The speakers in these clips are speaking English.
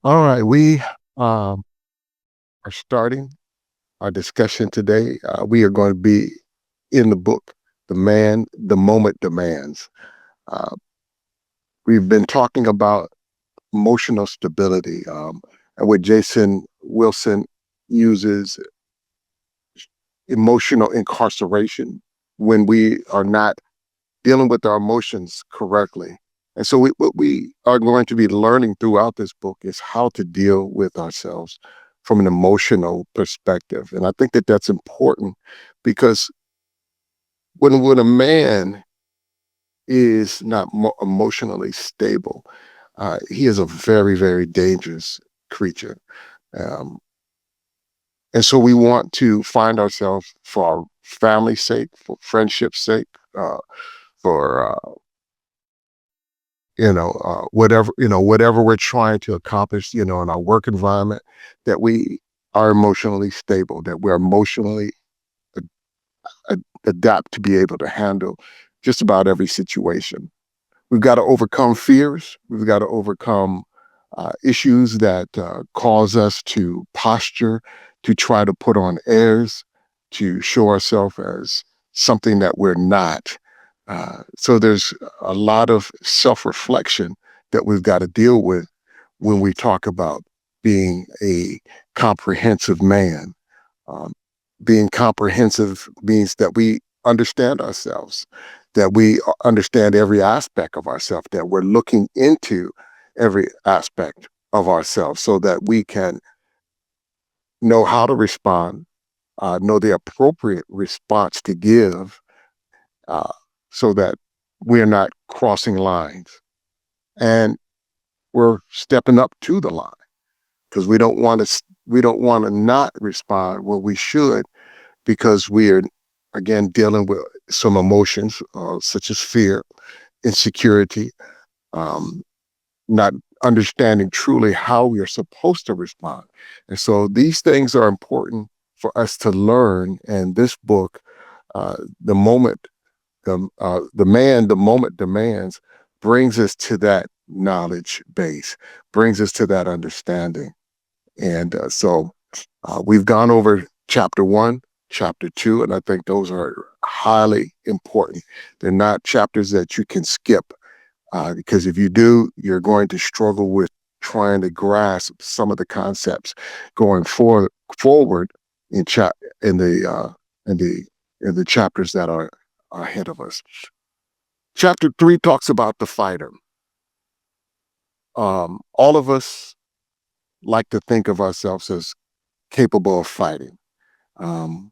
All right, we are starting our discussion today. We are going to be in the book, The Man, the Moment Demands. Uh, we've been talking about emotional stability, and what Jason Wilson uses emotional incarceration when we are not dealing with our emotions correctly. And so, what we are going to be learning throughout this book is how to deal with ourselves from an emotional perspective. And I think that that's important because when a man is not emotionally stable, he is a very, very dangerous creature. Um, and so, we want to find ourselves for our family's sake, for friendship's sake, uh, for whatever we're trying to accomplish, in our work environment, that we are emotionally stable, that we're emotionally adapt to be able to handle just about every situation. We've got to overcome fears. We've got to overcome issues that cause us to posture, to try to put on airs, to show ourselves as something that we're not. So there's a lot of self reflection that we've got to deal with when we talk about being a comprehensive man. Um, Being comprehensive means that we understand ourselves, that we understand every aspect of ourselves, that we're looking into every aspect of ourselves so that we can know how to respond, know the appropriate response to give, uh, so that we're not crossing lines and we're stepping up to the line because we don't want to not respond when we should because we are again dealing with some emotions such as fear, insecurity, um, not understanding truly how we are supposed to respond. And so these things are important for us to learn. And this book, the moment the man, the moment demands, brings us to that knowledge base, brings us to that understanding. And we've gone over chapter one, chapter two, and I think those are highly important. They're not chapters that you can skip because if you do, you're going to struggle with trying to grasp some of the concepts going forward in chat in the in the chapters that are ahead of us. Chapter three talks about the fighter. All of us like to think of ourselves as capable of fighting. Um,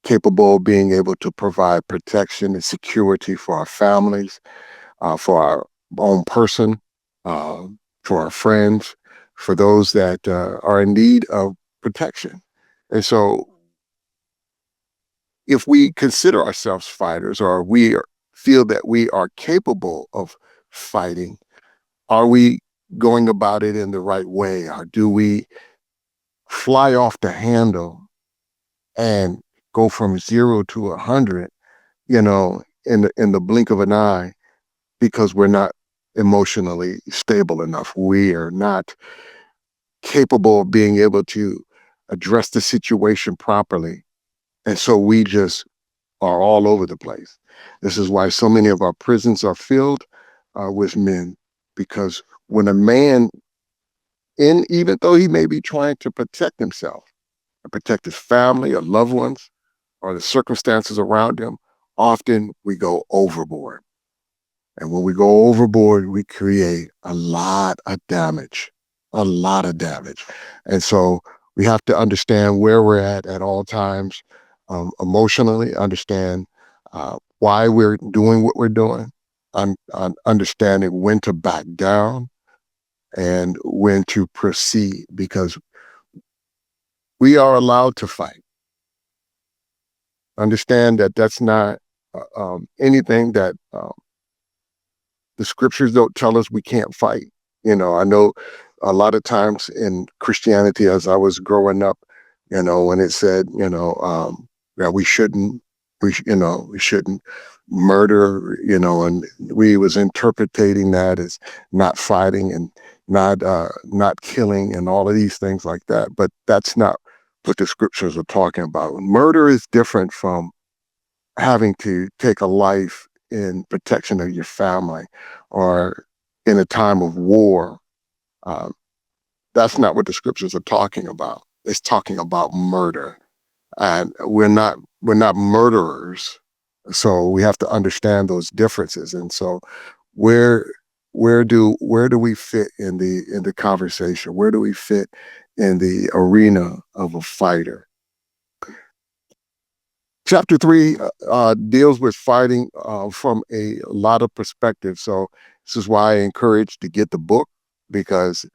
Capable of being able to provide protection and security for our families, for our own person, uh, for our friends, for those that are in need of protection. And so, if we consider ourselves fighters or feel that we are capable of fighting, are we going about it in the right way? Or do we fly off the handle and go from 0 to 100 in the blink of an eye because we're not emotionally stable enough. We are not capable of being able to address the situation properly. And so we just are all over the place. This is why so many of our prisons are filled with men, because when a man, even though he may be trying to protect himself, and protect his family or loved ones or the circumstances around him, often we go overboard. And when we go overboard, we create a lot of damage. And so we have to understand where we're at all times, emotionally, understand why we're doing what we're doing, understanding when to back down and when to proceed, because we are allowed to fight. Understand that that's not anything that the scriptures don't tell us we can't fight. I know a lot of times in Christianity, as I was growing up, when it said, that we shouldn't murder, and we was interpreting that as not fighting, and not killing and all of these things like that. But that's not what the scriptures are talking about. Murder is different from having to take a life in protection of your family or in a time of war. Uh, that's not what the scriptures are talking about. It's talking about murder, and we're not murderers. So we have to understand those differences. And so where where do we fit in the conversation? Where do we fit in the arena of a fighter? Chapter three deals with fighting from a lot of perspectives. So this is why I encourage to get the book, because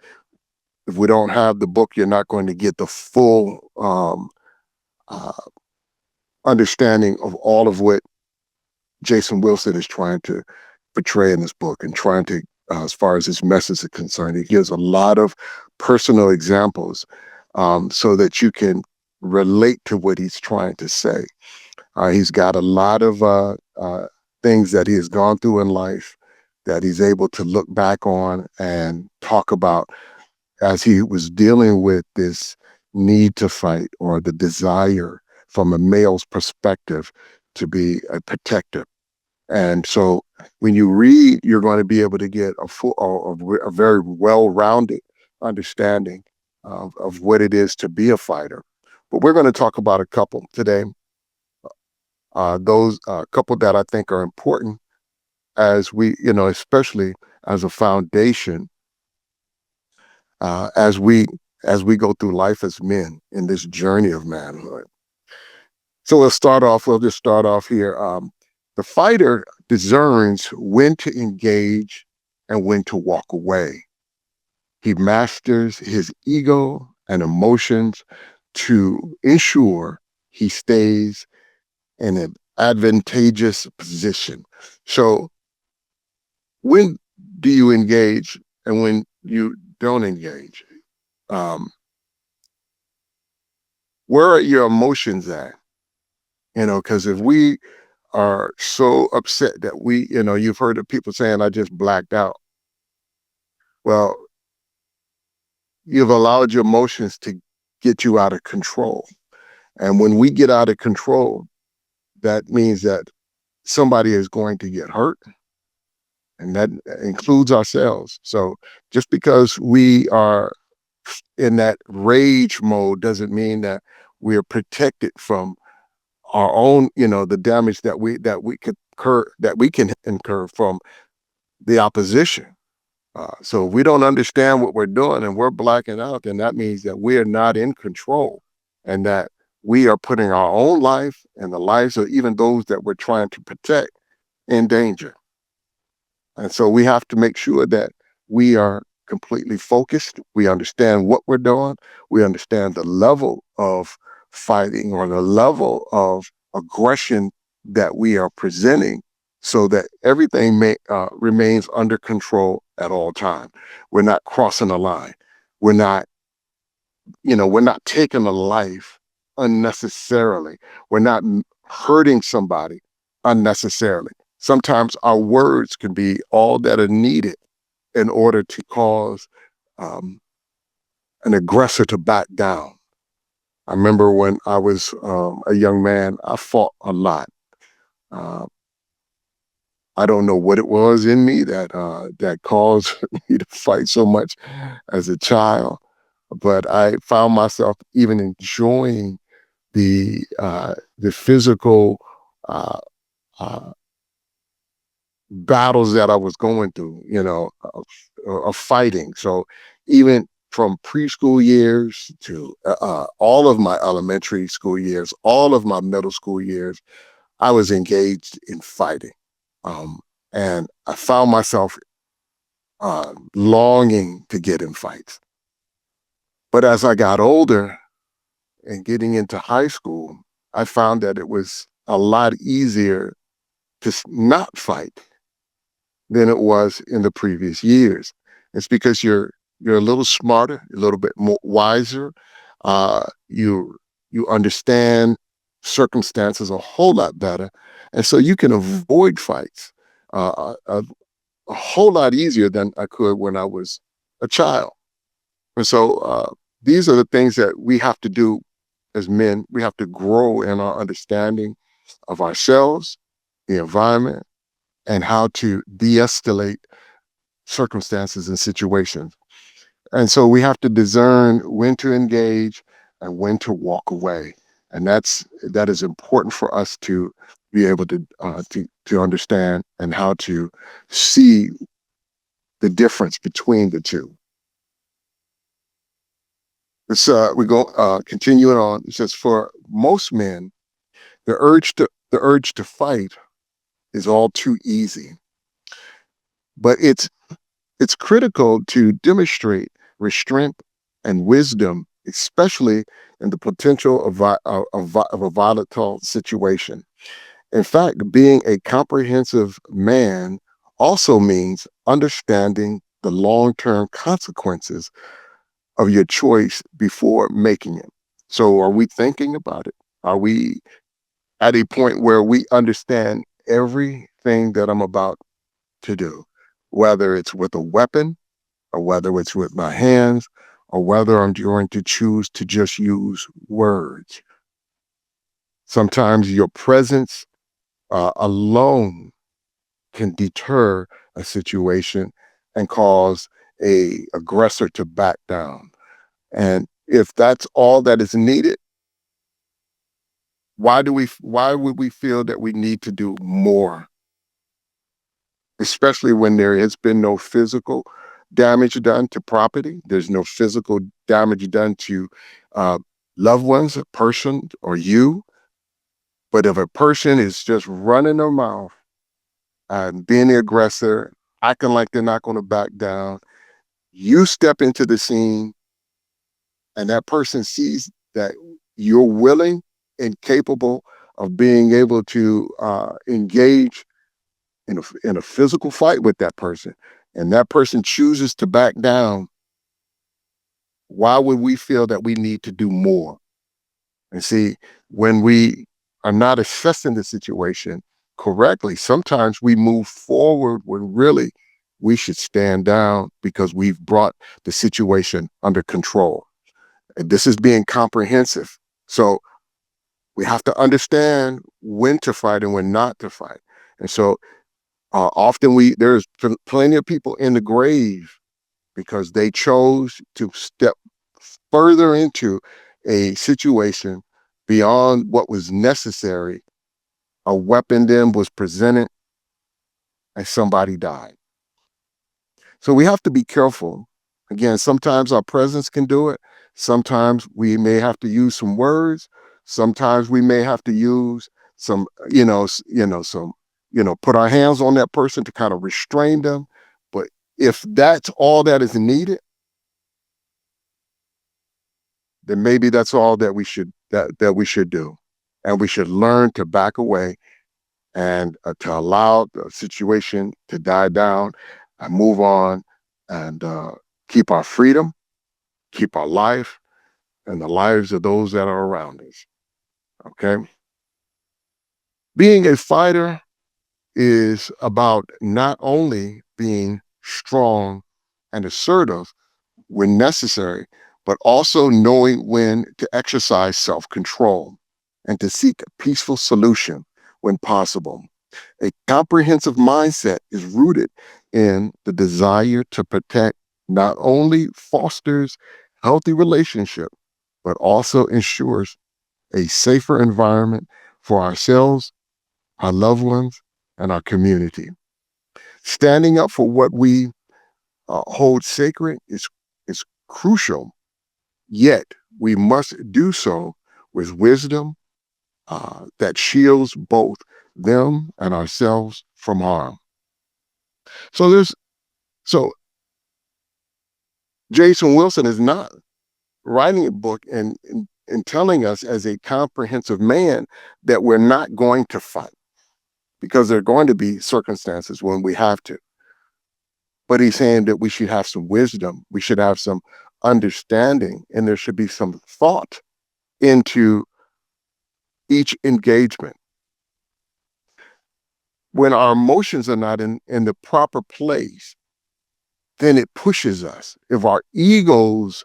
if we don't have the book, you're not going to get the full uh, understanding of all of what Jason Wilson is trying to portray in this book and trying to, as far as his message is concerned. He gives a lot of personal examples so that you can relate to what he's trying to say. He's got a lot of things that he has gone through in life that he's able to look back on and talk about as he was dealing with this need to fight, or the desire from a male's perspective to be a protector. And so when you read, you're going to be able to get a very well-rounded understanding of what it is to be a fighter. But we're going to talk about a couple today, those couple that I think are important as we, especially as a foundation, as we go through life as men in this journey of manhood. So we'll just start off here. The fighter discerns when to engage and when to walk away. He masters his ego and emotions to ensure he stays in an advantageous position. So when do you engage and when you don't engage? Um, where are your emotions at? Because if we are so upset that you've heard of people saying, I just blacked out. Well, you've allowed your emotions to get you out of control. And when we get out of control, that means that somebody is going to get hurt, and that includes ourselves. So just because we are in that rage mode doesn't mean that we are protected from our own, the damage that we can incur from the opposition. So if we don't understand what we're doing and we're blacking out, then that means that we are not in control, and that we are putting our own life and the lives of even those that we're trying to protect in danger. And so we have to make sure that we are completely focused. We understand what we're doing. We understand the level of fighting or the level of aggression that we are presenting, so that everything remains under control at all times. We're not crossing a line. We're not, we're not taking a life unnecessarily. We're not hurting somebody unnecessarily. Sometimes our words can be all that are needed in order to cause um, an aggressor to back down. I remember when I was a young man, I fought a lot. Uh, I don't know what it was in me that caused me to fight so much as a child, but I found myself even enjoying the physical uh, uh, battles that I was going through, of fighting. So even from preschool years to all of my elementary school years, all of my middle school years, I was engaged in fighting. Um, and I found myself longing to get in fights. But as I got older and getting into high school, I found that it was a lot easier to not fight than it was in the previous years. It's because you're a little smarter, a little bit more wiser. You understand circumstances a whole lot better, and so you can avoid fights a whole lot easier than I could when I was a child. And so these are the things that we have to do as men. We have to grow in our understanding of ourselves, the environment, and how to de-escalate circumstances and situations. And so we have to discern when to engage and when to walk away. And that is important for us to be able to understand and how to see the difference between the two. We go continuing on. It says for most men, the urge to fight is all too easy, but it's critical to demonstrate restraint and wisdom, especially in the potential of a volatile situation. In fact, being a comprehensive man also means understanding the long-term consequences of your choice before making it. So, are we thinking about it? Are we at a point where we understand everything that I'm about to do, whether it's with a weapon or whether it's with my hands or whether I'm going to choose to just use words? Sometimes your presence alone can deter a situation and cause a aggressor to back down. And if that's all that is needed, why would we feel that we need to do more, especially when there has been no physical damage done to property, there's no physical damage done to uh, loved ones, a person, or you. But if a person is just running their mouth and being the aggressor, acting like they're not going to back down, you step into the scene and that person sees that you're willing and capable of being able to engage in a physical fight with that person, and that person chooses to back down, why would we feel that we need to do more? And see, when we are not assessing the situation correctly, sometimes we move forward when really we should stand down because we've brought the situation under control. And this is being comprehensive. So we have to understand when to fight and when not to fight. And so often there's plenty of people in the grave because they chose to step further into a situation beyond what was necessary. A weapon then was presented and somebody died. So we have to be careful. Again, sometimes our presence can do it. Sometimes we may have to use some words. Sometimes we may have to use some, put our hands on that person to kind of restrain them. But if that's all that is needed, then maybe that's all that we should do, and we should learn to back away and to allow the situation to die down and move on and keep our freedom, keep our life, and the lives of those that are around us. Okay. Being a fighter is about not only being strong and assertive when necessary, but also knowing when to exercise self control and to seek a peaceful solution when possible. A comprehensive mindset is rooted in the desire to protect, not only fosters healthy relationship, but also ensures a safer environment for ourselves, our loved ones, and our community. Standing up for what we hold sacred is crucial, yet we must do so with wisdom that shields both them and ourselves from harm. So there's so Jason Wilson is not writing a book and telling us as a comprehensive man that we're not going to fight because there are going to be circumstances when we have to. But he's saying that we should have some wisdom, we should have some understanding, and there should be some thought into each engagement. When our emotions are not in the proper place, then it pushes us. If our egos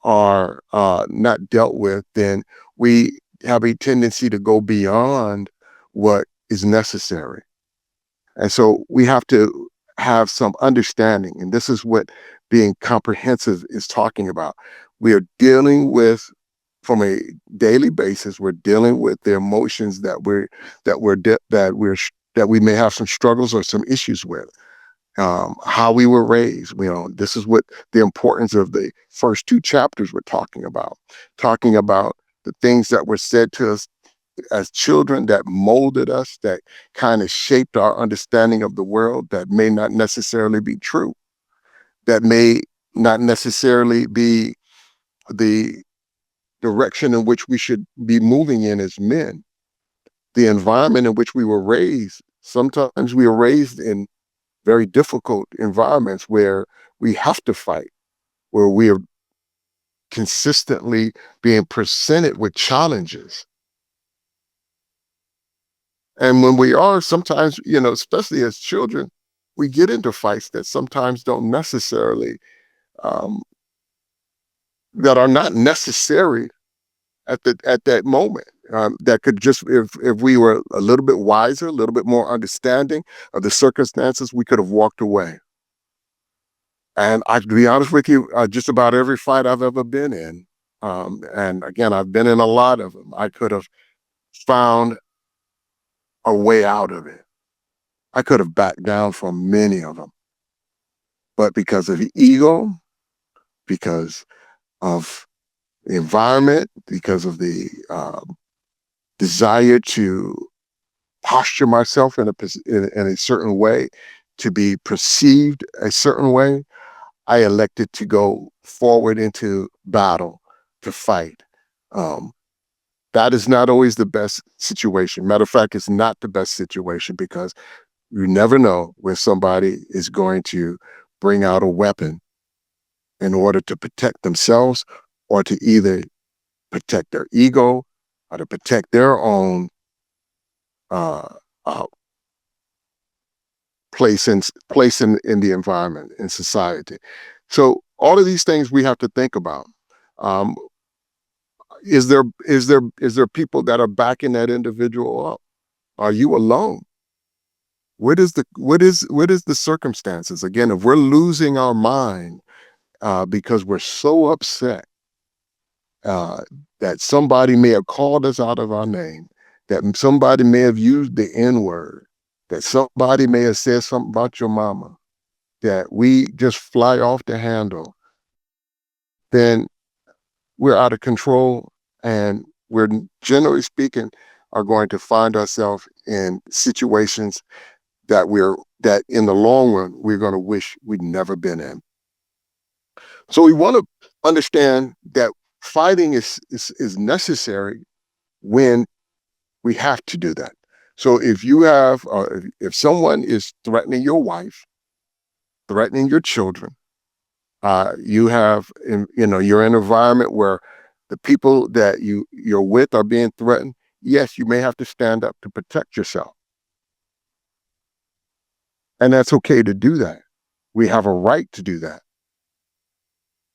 are not dealt with, then we have a tendency to go beyond what is necessary. And so we have to have some understanding. And this is what being comprehensive is talking about. We are dealing with, from a daily basis, we're dealing with the emotions that we may have some struggles or some issues with. How we were raised. This is what the importance of the first two chapters were talking about the things that were said to us as children that molded us, that kind of shaped our understanding of the world, that may not necessarily be true, that may not necessarily be the direction in which we should be moving in as men. The environment in which we were raised, sometimes we were raised in very difficult environments where we have to fight, where we are consistently being presented with challenges. And when we are, sometimes, especially as children, we get into fights that sometimes don't necessarily, um, that are not necessary at that moment. That could just, if we were a little bit wiser, a little bit more understanding of the circumstances, we could have walked away. And I, to be honest with you, just about every fight I've ever been in, and again, I've been in a lot of them, I could have found a way out of it. I could have backed down from many of them. But because of the ego, because of the environment, because of the desire to posture myself in a certain way, to be perceived a certain way, I elected to go forward into battle to fight. Um, that is not always the best situation. Matter of fact, it's not the best situation because you never know when somebody is going to bring out a weapon in order to protect themselves or to either protect their ego or to protect their own uh, uh, place in the environment in society. So all of these things we have to think about. Um, is there people that are backing that individual up? Are you alone? What is the circumstances? Again, if we're losing our mind because we're so upset uh, that somebody may have called us out of our name, that somebody may have used the N word, that somebody may have said something about your mama, that we just fly off the handle, then we're out of control, and we're, generally speaking, are going to find ourselves in situations that in the long run we're going to wish we'd never been in. So we want to understand that fighting is necessary when we have to do that. So if you have, if someone is threatening your wife, threatening your children, you're in an environment where the people that you're with are being threatened. Yes, you may have to stand up to protect yourself, and that's okay to do that. We have a right to do that,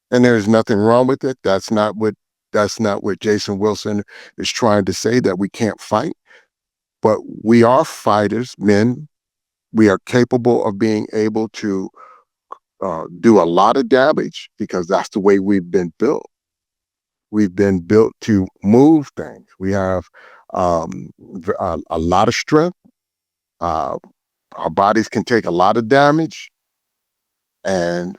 and there's nothing wrong with it. That's not what Jason Wilson is trying to say, that we can't fight, but we are fighters, men. We are capable of being able to do a lot of damage because that's the way we've been built. We've been built to move things. We have a lot of strength. Uh, our bodies can take a lot of damage, and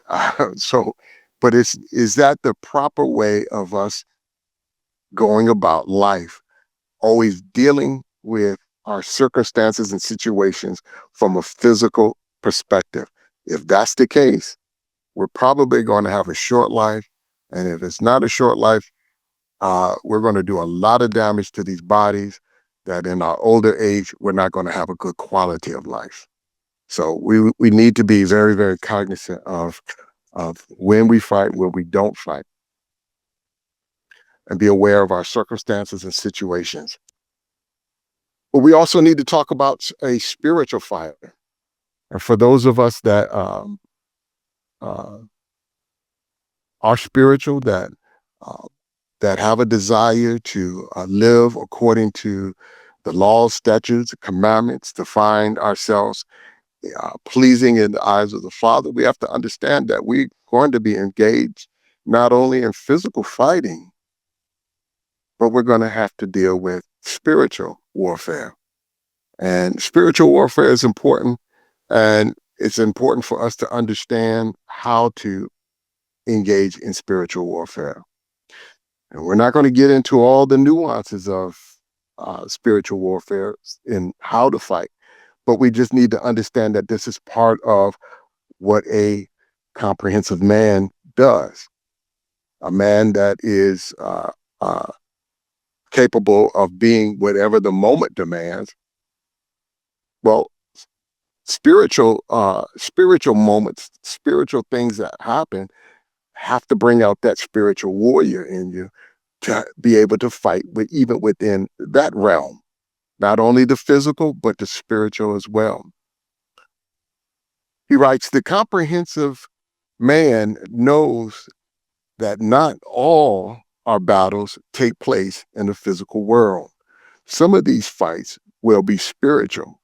so. But is that the proper way of us going about life? Always dealing with our circumstances and situations from a physical perspective. If that's the case, we're probably going to have a short life. And if it's not a short life, we're going to do a lot of damage to these bodies that in our older age, we're not going to have a good quality of life. So we need to be very, very cognizant of when we fight, when we don't fight, and be aware of our circumstances and situations. But we also need to talk about a spiritual fighter. And for those of us that uh, are spiritual, uh, that have a desire to live according to the laws, statutes, commandments, to find ourselves pleasing in the eyes of the Father, we have to understand that we're going to be engaged not only in physical fighting, but we're going to have to deal with spiritual warfare. And spiritual warfare is important, and it's important for us to understand how to engage in spiritual warfare. And we're not going to get into all the nuances of spiritual warfare and how to fight, but we just need to understand that this is part of what a comprehensive man does. A man that is capable of being whatever the moment demands. Well, spiritual moments, spiritual things that happen have to bring out that spiritual warrior in you to be able to fight with even within that realm, not only the physical, but the spiritual as well. He writes, the comprehensive man knows that not all our battles take place in the physical world. Some of these fights will be spiritual.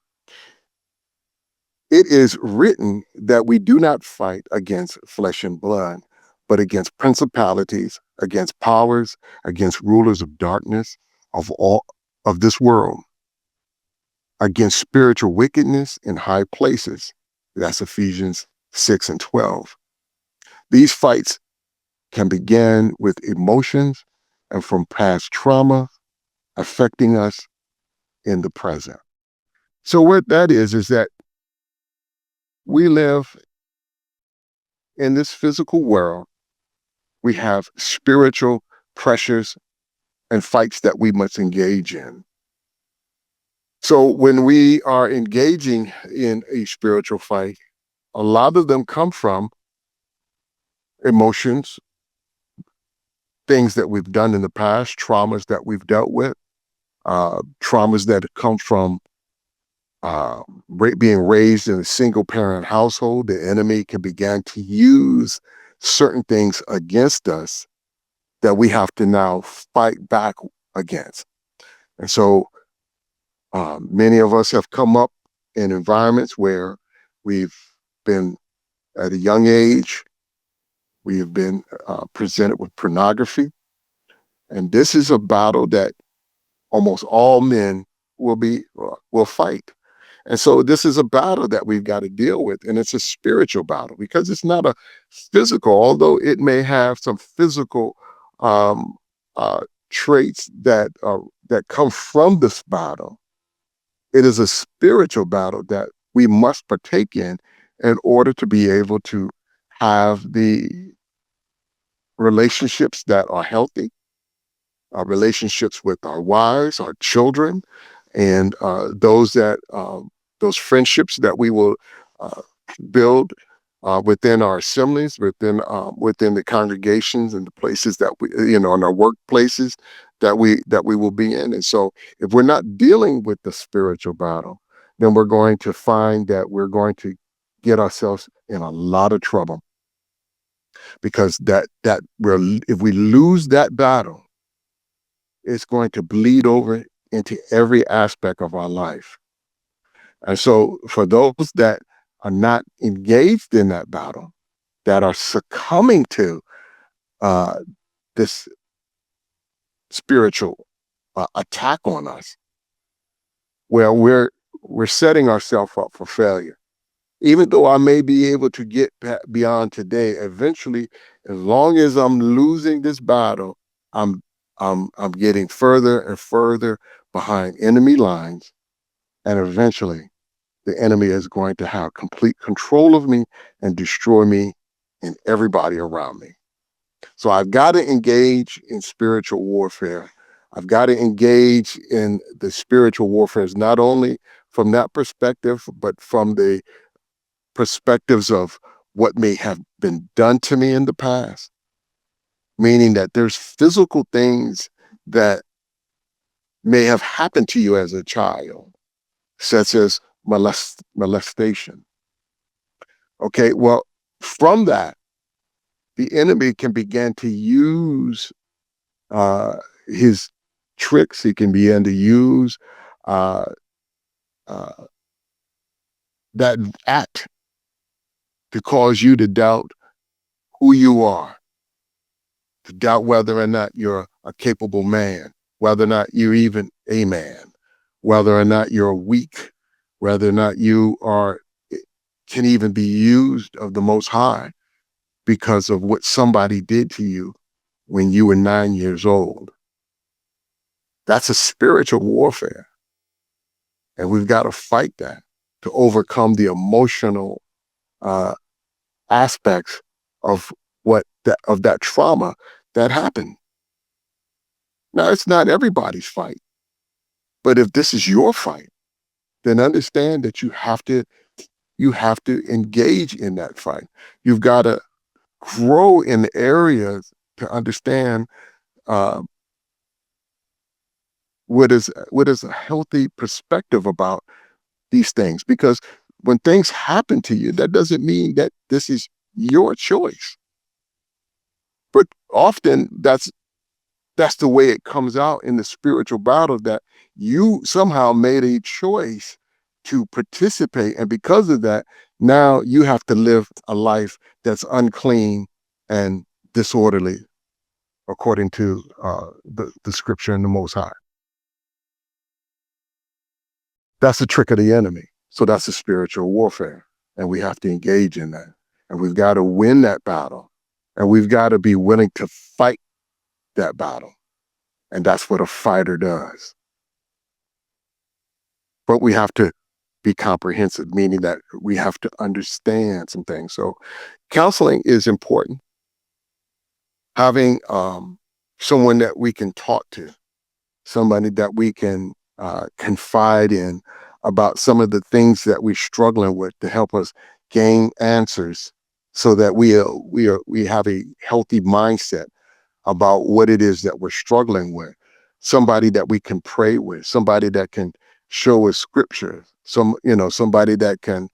It is written that we do not fight against flesh and blood, but against principalities, against powers, against rulers of darkness of all of this world, against spiritual wickedness in high places. That's Ephesians 6 and 12. These fights can begin with emotions and from past trauma affecting us in the present. So what that is that we live in this physical world. We have spiritual pressures and fights that we must engage in. So when we are engaging in a spiritual fight, a lot of them come from emotions, things that we've done in the past, traumas that we've dealt with, traumas that come from being raised in a single parent household. The enemy can begin to use certain things against us that we have to now fight back against. And so many of us have come up in environments where we've been at a young age, we have been presented with pornography. And this is a battle that almost all men will fight. And so this is a battle that we've got to deal with, and it's a spiritual battle because it's not a physical, although it may have some physical um, uh, traits that come from this battle. It is a spiritual battle that we must partake in order to be able to have the relationships that are healthy, our relationships with our wives, our children, and those friendships that we will uh, build within our assemblies, within the congregations and the places that we, in our workplaces that we will be in. And so, if we're not dealing with the spiritual battle, then we're going to find that we're going to get ourselves in a lot of trouble because if we lose that battle, it's going to bleed over into every aspect of our life. And so, for those that are not engaged in that battle, that are succumbing to uh, this spiritual attack on us, well, we're setting ourselves up for failure. Even though I may be able to get beyond today, eventually, as long as I'm losing this battle, I'm I'm getting further and further behind enemy lines, and eventually the enemy is going to have complete control of me and destroy me and everybody around me. So I've got to engage in spiritual warfare. I've got to engage in the spiritual warfare, not only from that perspective, but from the perspectives of what may have been done to me in the past, meaning that there's physical things that may have happened to you as a child, such as molestation. Okay, well, From that, the enemy can begin to use uh, his tricks. He can begin to use uh, uh, that act to cause you to doubt who you are, to doubt whether or not you're a capable man, whether or not you're even a man, whether or not you're weak, whether or not you are can even be used of the Most High because of what somebody did to you when you were 9 years old. That's a spiritual warfare. And we've got to fight that to overcome the emotional uh, aspects of of that trauma that happened. Now, it's not everybody's fight, but if this is your fight, then understand that you have to engage in that fight. You've got to grow in areas to understand uh, what is a healthy perspective about these things. Because when things happen to you, that doesn't mean that this is your choice. But often that's the way it comes out in the spiritual battle, that you somehow made a choice to participate. And because of that, now you have to live a life that's unclean and disorderly, according to the scripture and the Most High. That's the trick of the enemy. So that's the spiritual warfare. And we have to engage in that. And we've got to win that battle. And we've got to be willing to fight that battle. And that's what a fighter does. But we have to be comprehensive, meaning that we have to understand some things. So counseling is important. Having someone that we can talk to, somebody that we can confide in about some of the things that we're struggling with, to help us gain answers, so that we have a healthy mindset about what it is that we're struggling with. Somebody that we can pray with, somebody that can show us scripture, somebody that can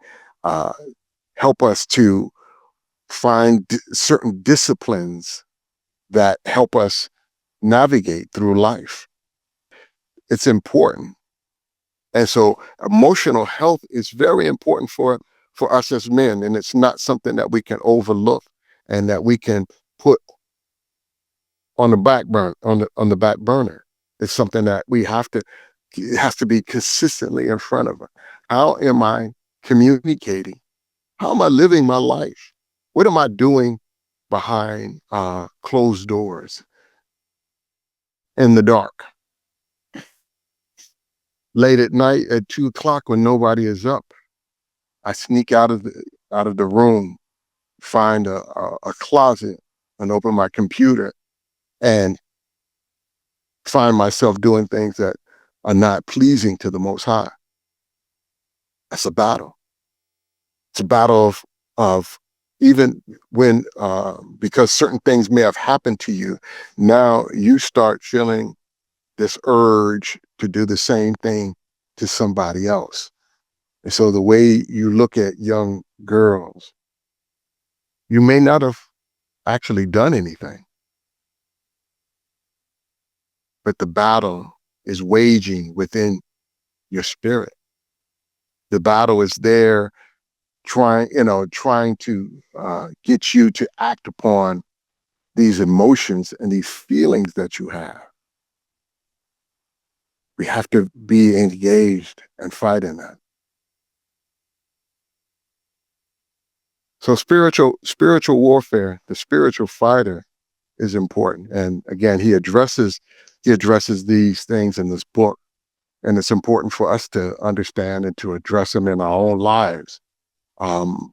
uh, help us to find certain disciplines that help us navigate through life. It's important. And so emotional health is very important for us as men. And it's not something that we can overlook and that we can put on the back burner, on the back burner. It's something that it has to be consistently in front of us. How am I communicating? How am I living my life? What am I doing behind closed doors in the dark? Late at night at 2 o'clock when nobody is up, I sneak out of the room, find a closet, and open my computer and find myself doing things that are not pleasing to the Most High. That's a battle. It's a battle of even when because certain things may have happened to you, now you start feeling this urge to do the same thing to somebody else. And so the way you look at young girls, you may not have actually done anything, but the battle is waging within your spirit. The battle is there trying to get you to act upon these emotions and these feelings that you have. We have to be engaged and fight in that. So spiritual warfare, the spiritual fighter, is important. And again, he addresses these things in this book. And it's important for us to understand and to address them in our own lives. Um,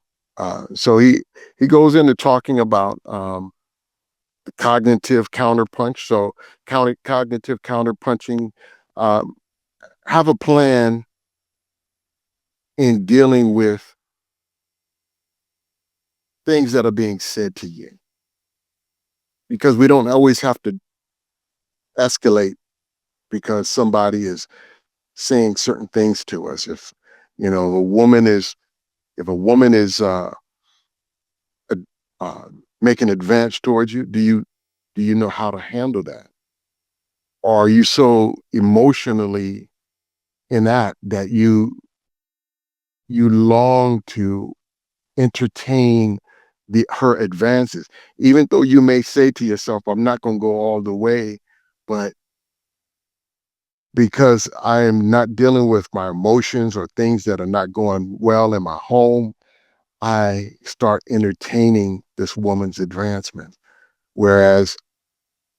so he goes into talking about the cognitive counterpunch. So cognitive counterpunching, um, have a plan in dealing with things that are being said to you, because we don't always have to escalate because somebody is saying certain things to us. If a woman is make an advance towards you, do you know how to handle that? Or are you so emotionally in that you long to entertain her advances, even though you may say to yourself, "I'm not going to go all the way," but because I am not dealing with my emotions or things that are not going well in my home, I start entertaining this woman's advancement. Whereas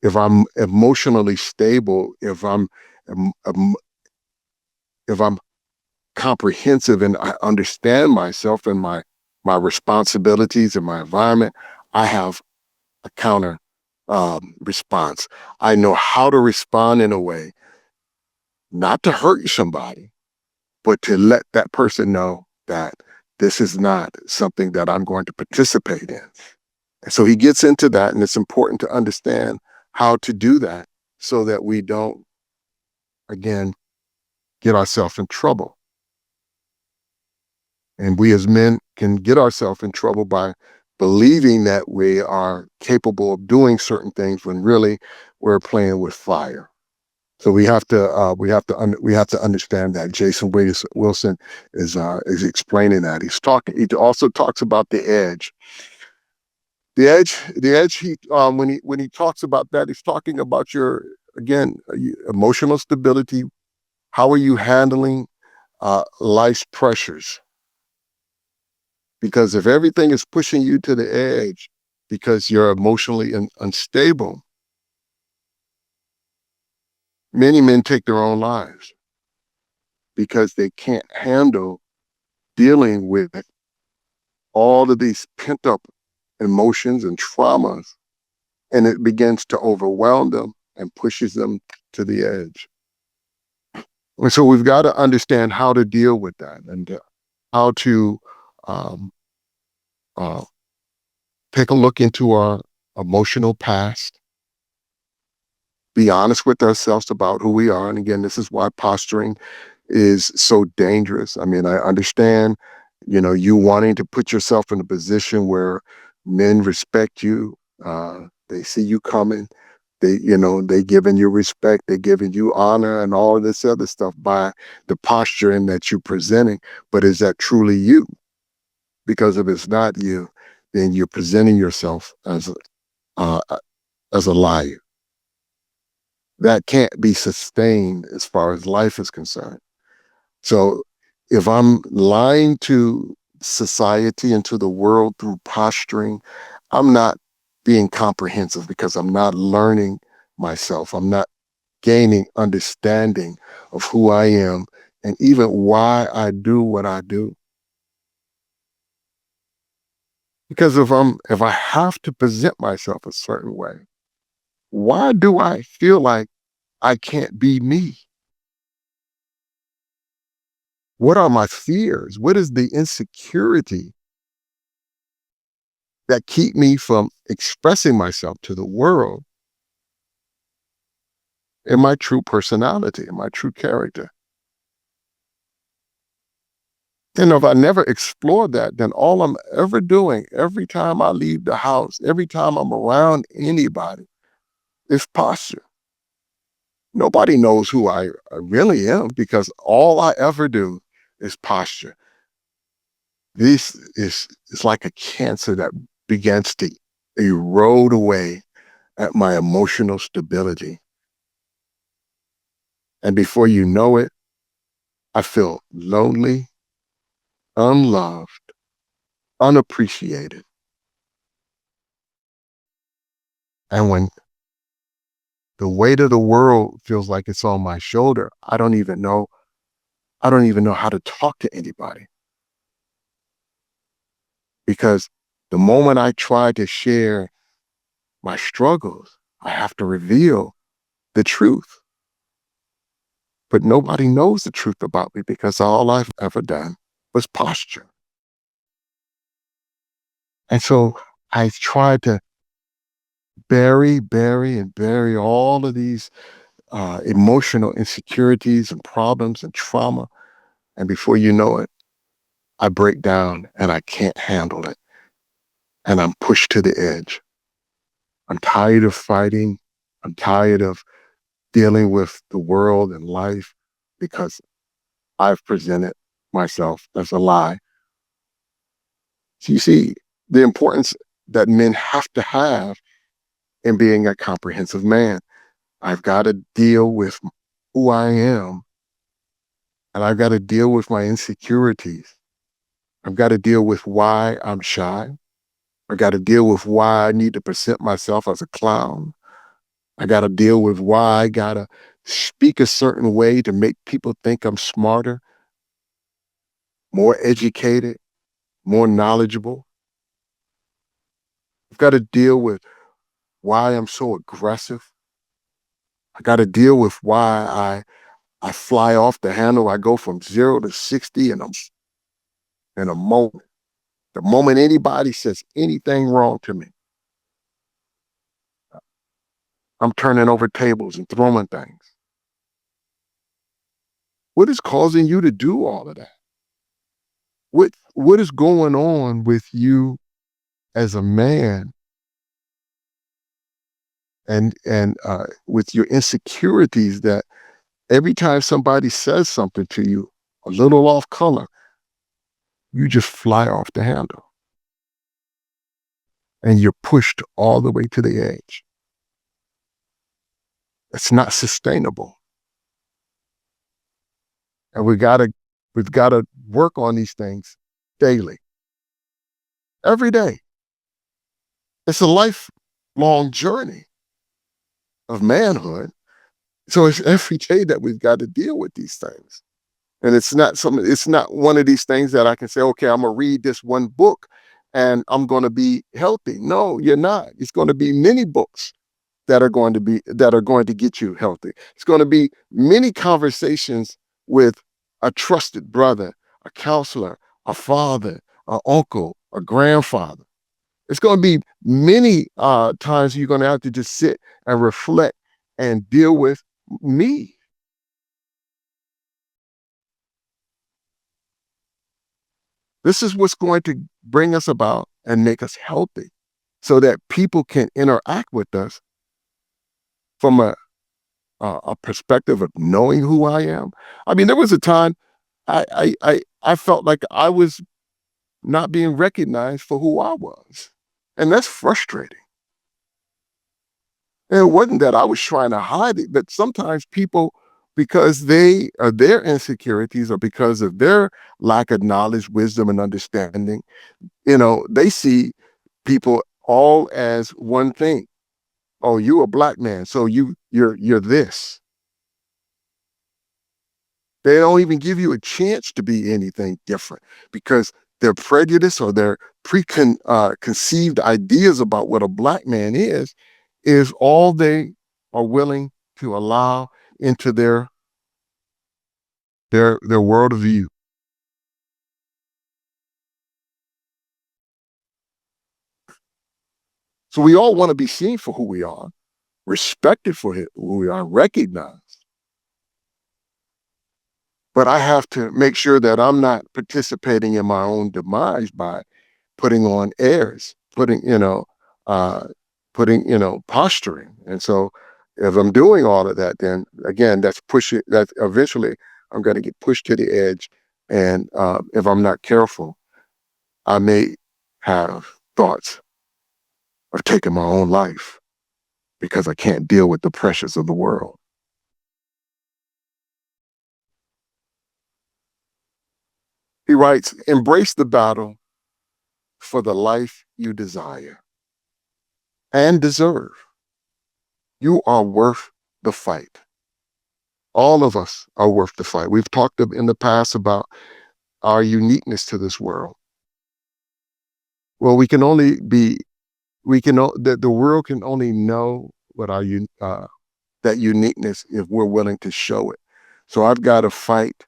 if I'm emotionally stable, um, um, if I'm comprehensive and I understand myself and my responsibilities and my environment, I have a counter response. I know how to respond in a way not to hurt somebody, but to let that person know that this is not something that I'm going to participate in. And so he gets into that, and it's important to understand how to do that so that we don't, again, get ourselves in trouble. And we as men can get ourselves in trouble by believing that we are capable of doing certain things when really we're playing with fire. So we have to understand that Wilson is explaining that. He also talks about the edge. The edge. When he talks about that, he's talking about your, again, emotional stability. How are you handling life's pressures? Because if everything is pushing you to the edge because you're emotionally unstable, many men take their own lives because they can't handle dealing with all of these pent up emotions and traumas, and it begins to overwhelm them and pushes them to the edge. And so we've got to understand how to deal with that and how to um, uh, take a look into our emotional past, be honest with ourselves about who we are. And again, this is why posturing is so dangerous. I mean, I understand, you wanting to put yourself in a position where men respect you, they see you coming, they giving you respect, they giving you honor and all of this other stuff by the posturing that you're presenting. But is that truly you? Because if it's not you, then you're presenting yourself uh, as a liar. That can't be sustained as far as life is concerned. So if I'm lying to society and to the world through posturing, I'm not being comprehensive because I'm not learning myself. I'm not gaining understanding of who I am and even why I do what I do. Because if I have to present myself a certain way, why do I feel like I can't be me? What are my fears? What is the insecurity that keep me from expressing myself to the world in my true personality, in my true character? And if I never explore that, then all I'm ever doing every time I leave the house, every time I'm around anybody, is posture. Nobody knows who I really am because all I ever do is posture. This is it's like a cancer that begins to erode away at my emotional stability. And before you know it, I feel lonely, unloved, unappreciated. And when the weight of the world feels like it's on my shoulder, I don't even know how to talk to anybody because the moment I try to share my struggles, I have to reveal the truth. But nobody knows the truth about me because all I've ever done was posture. And so I tried to bury all of these emotional insecurities and problems and trauma. And before you know it, I break down and I can't handle it. and I'm pushed to the edge. I'm tired of fighting. I'm tired of dealing with the world and life because I've presented myself as a lie. So you see the importance that men have to have in being a comprehensive man. I've got to deal with who I am, and I've got to deal with my insecurities. I've got to deal with why I'm shy. I got to deal with why I need to present myself as a clown. I got to deal with why I got to speak a certain way to make people think I'm smarter, more educated, more knowledgeable. I've got to deal with why I'm so aggressive. I got to deal with why I fly off the handle. I go from 0 to 60 in a moment. The moment anybody says anything wrong to me, I'm turning over tables and throwing things. What is causing you to do all of that? What is going on with you as a man and with your insecurities that every time somebody says something to you a little off color, you just fly off the handle and you're pushed all the way to the edge. It's not sustainable. And we've gotta work on these things daily, every day. It's a lifelong journey of manhood. So it's every day that we've got to deal with these things. And it's not one of these things that I can say, okay, I'm gonna read this one book and I'm gonna be healthy. No, you're not. It's gonna be many books that are going to get you healthy. It's going to be many conversations with a trusted brother, a counselor, a father, an uncle, a grandfather. It's going to be many times you're going to have to just sit and reflect and deal with me. This is what's going to bring us about and make us healthy so that people can interact with us from a perspective of knowing who I am. I mean, there was a time I felt like I was not being recognized for who I was, and that's frustrating. And it wasn't that I was trying to hide it, but sometimes people, because they are their insecurities or because of their lack of knowledge, wisdom, and understanding, they see people all as one thing. Oh, you a black man, so you're this. They don't even give you a chance to be anything different because their prejudice or their conceived ideas about what a black man is all they are willing to allow into their world of view. So we all want to be seen for who we are, respected for who we are, recognized. But I have to make sure that I'm not participating in my own demise by putting on airs, uh, posturing. And so if I'm doing all of that, then again, that's eventually I'm going to get pushed to the edge. And if I'm not careful, I may have thoughts of taking my own life because I can't deal with the pressures of the world. He writes, embrace the battle for the life you desire and deserve. You are worth the fight. All of us are worth the fight. We've talked in the past about our uniqueness to this world. Well, the world can only know what that uniqueness if we're willing to show it. So I've got to fight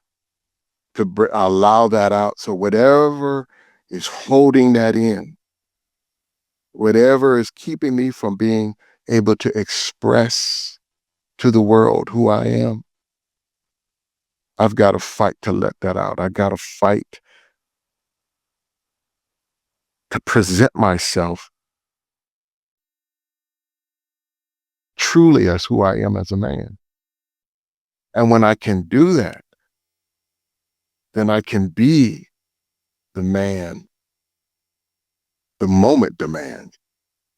to allow that out. So whatever is holding that in, whatever is keeping me from being able to express to the world who I am, I've got to fight to let that out. I got to fight to present myself truly as who I am as a man. And when I can do that, then I can be the man the moment demands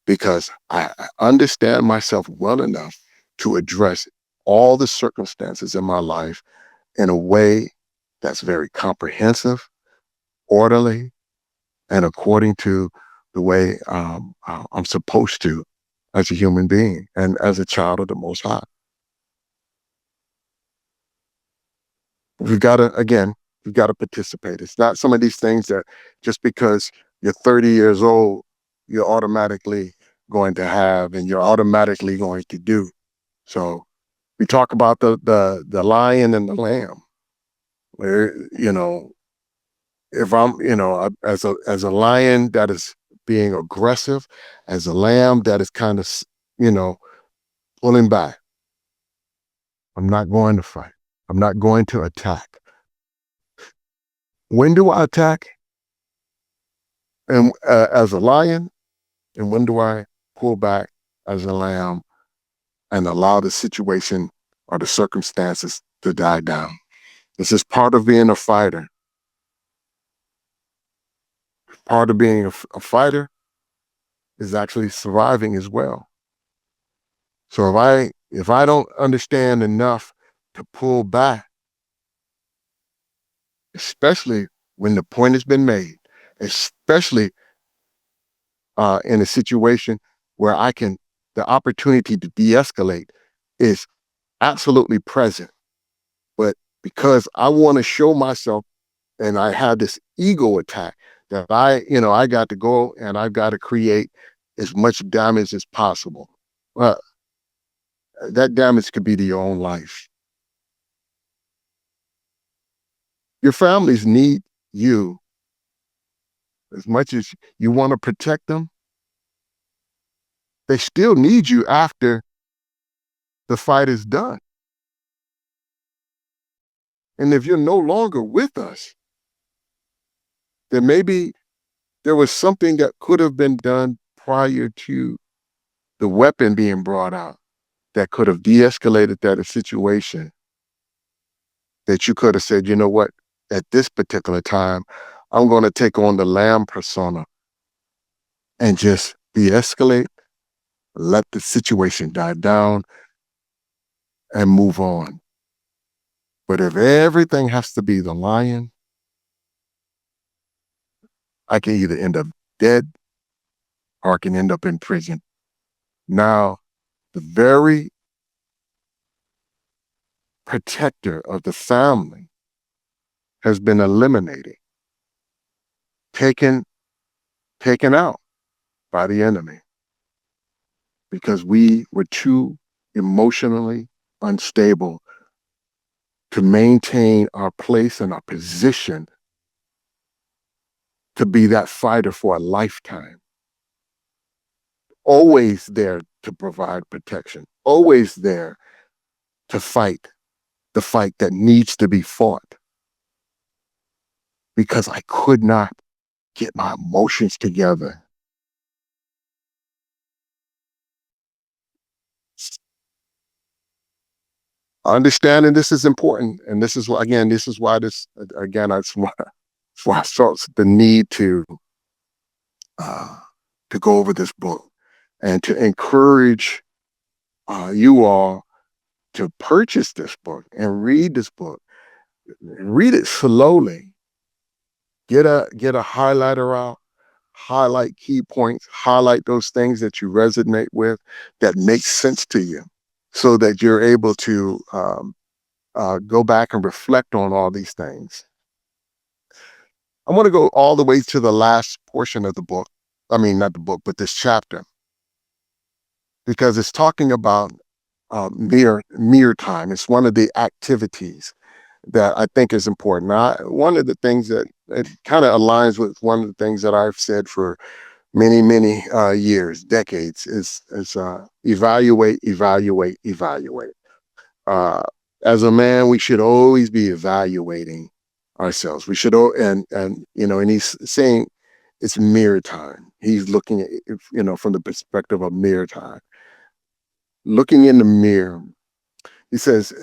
because I understand myself well enough to address all the circumstances in my life in a way that's very comprehensive, orderly, and according to the way I'm supposed to as a human being and as a child of the Most High. We've got to, again, we've got to participate. It's not some of these things that just because you're 30 years old, you're automatically going to have and you're automatically going to do. So we talk about the lion and the lamb. Where, if I'm, as a lion that is being aggressive, as a lamb that is kind of, you know, pulling back. I'm not going to fight. I'm not going to attack. When do I attack? And as a lion, and when do I pull back as a lamb and allow the situation or the circumstances to die down? This is part of being a fighter. Part of being a fighter is actually surviving as well. So if I don't understand enough to pull back, especially when the point has been made, especially in a situation where the opportunity to de-escalate is absolutely present. But because I want to show myself and I have this ego attack that I got to go and I've got to create as much damage as possible. Well, that damage could be to your own life. Your families need you as much as you want to protect them. They still need you after the fight is done. And if you're no longer with us, then maybe there was something that could have been done prior to the weapon being brought out that could have de-escalated that situation that you could have said, you know what, at this particular time, I'm going to take on the lamb persona and just de-escalate, let the situation die down and move on. But if everything has to be the lion, I can either end up dead or I can end up in prison. Now, the very protector of the family has been eliminated, taken, taken out by the enemy because we were too emotionally unstable to maintain our place and our position to be that fighter for a lifetime. Always there to provide protection, always there to fight the fight that needs to be fought because I could not get my emotions together. Understanding this is important. And this is why, again, that's why I felt the need uh, to go over this book and to encourage you all to purchase this book and read this book. Read it slowly. Get a highlighter out, highlight key points, highlight those things that you resonate with that make sense to you so that you're able to go back and reflect on all these things. I want to go all the way to the last portion of the book. I mean, not the book, but this chapter, because it's talking about mere time. It's one of the activities that I think is important. Now, one of the things that it kind of aligns with one of the things that I've said for many years, decades, is evaluate, evaluate, evaluate. Uh, as a man, we should always be evaluating ourselves. We should, and he's saying It's mirror time. He's looking at it, from the perspective of mirror time. Looking in the mirror, he says,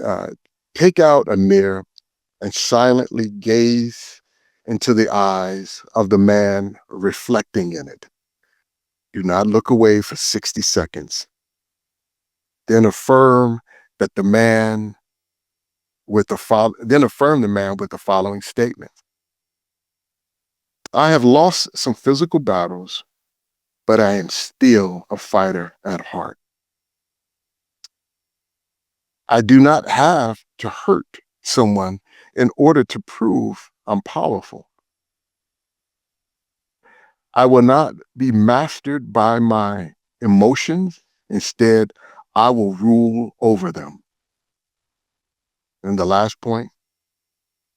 take out a mirror and silently gaze into the eyes of the man reflecting in it. Do not look away for 60 seconds. Then affirm that the man then affirm the man with the following statement. I have lost some physical battles, but I am still a fighter at heart. I do not have to hurt someone in order to prove I'm powerful. I will not be mastered by my emotions. Instead, I will rule over them. And the last point,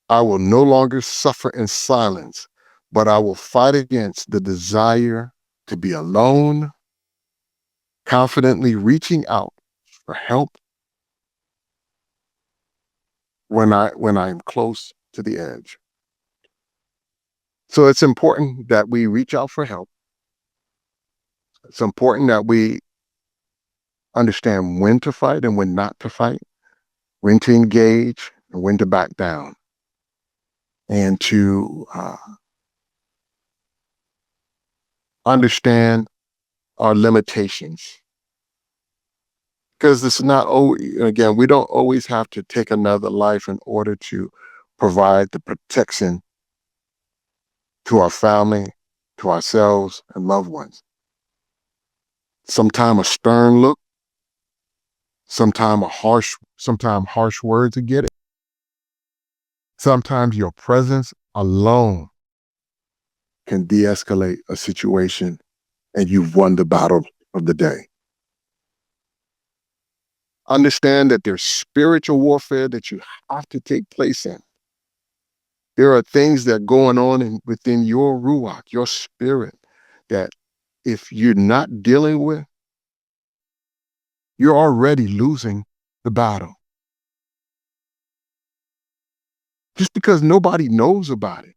I will no longer suffer in silence, but I will fight against the desire to be alone, confidently reaching out for help when I'm close to the edge. So it's important that we reach out for help. It's important that we understand when to fight and when not to fight, when to engage and when to back down, and to understand our limitations. Because it's not always, again, we don't always have to take another life in order to provide the protection to our family, to ourselves, and loved ones. Sometimes a stern look, sometimes harsh words to get it. Sometimes your presence alone can de-escalate a situation and you've won the battle of the day. Understand that there's spiritual warfare that you have to take place in. There are things that are going on within your ruach, your spirit, that if you're not dealing with, you're already losing the battle. Just because nobody knows about it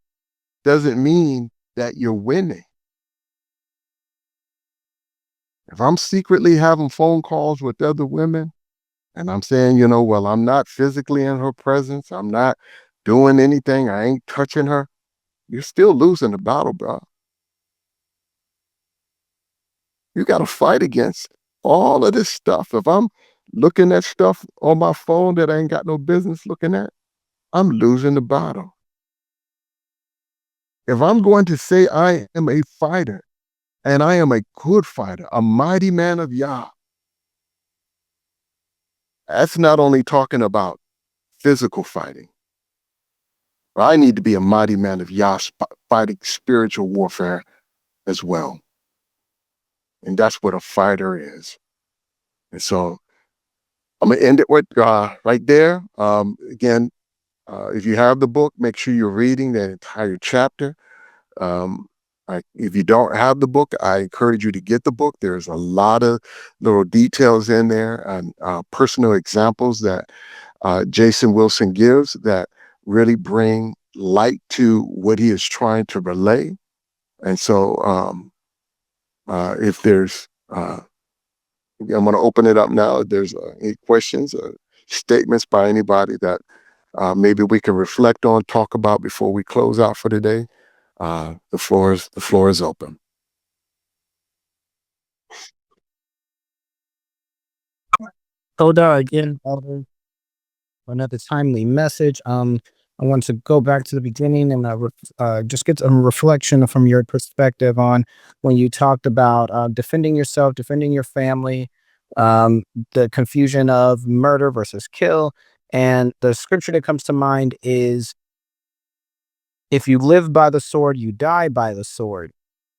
doesn't mean that you're winning. If I'm secretly having phone calls with other women and I'm saying, well, I'm not physically in her presence, I'm not doing anything, I ain't touching her, you're still losing the battle, bro. You got to fight against all of this stuff. If I'm looking at stuff on my phone that I ain't got no business looking at, I'm losing the battle. If I'm going to say I am a fighter and I am a good fighter, a mighty man of Yah, that's not only talking about physical fighting. I need to be a mighty man of Yah fighting spiritual warfare as well. And that's what a fighter is. And so I'm going to end it with right there. Again, if you have the book, make sure you're reading the entire chapter. If you don't have the book, I encourage you to get the book. There's a lot of little details in there and personal examples that Jason Wilson gives that really bring light to what he is trying to relay. And so if there's, I'm going to open it up now. If there's any questions or statements by anybody that maybe we can reflect on, talk about before we close out for today. The floor is open. Toda again, Elder, another timely message. I want to go back to the beginning and just get a reflection from your perspective on when you talked about defending yourself, defending your family, the confusion of murder versus kill. And the scripture that comes to mind is, if you live by the sword, you die by the sword.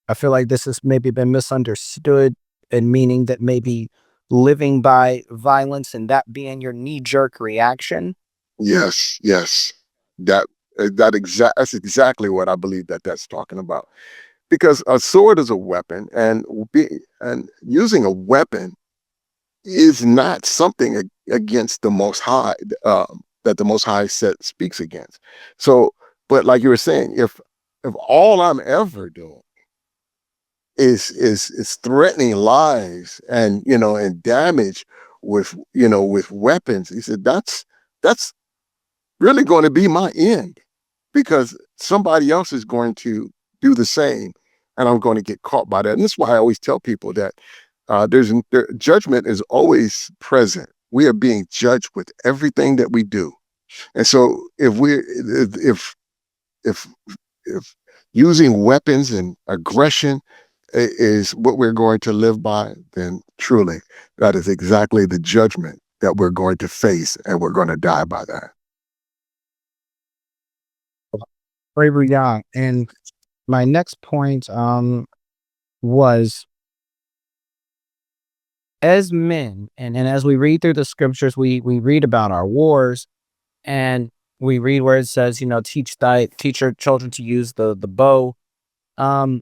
I feel like this has maybe been misunderstood, and meaning that maybe living by violence and that being your knee-jerk reaction. Yes, yes. That that's exactly what I believe that's talking about. Because a sword is a weapon, and using a weapon is not something against the Most High, that the Most High speaks against. So, but like you were saying, if all I'm ever doing is threatening lives and and damage with with weapons. He said that's really going to be my end because somebody else is going to do the same, and I'm going to get caught by that. And that's why I always tell people that judgment is always present. We are being judged with everything that we do, and so if if using weapons and aggression is what we're going to live by, then truly that is exactly the judgment that we're going to face, and we're going to die by that. Bravery, yeah. And my next point was, as men, and as we read through the scriptures, we read about our wars, and we read where it says, teach your children to use the bow. Um,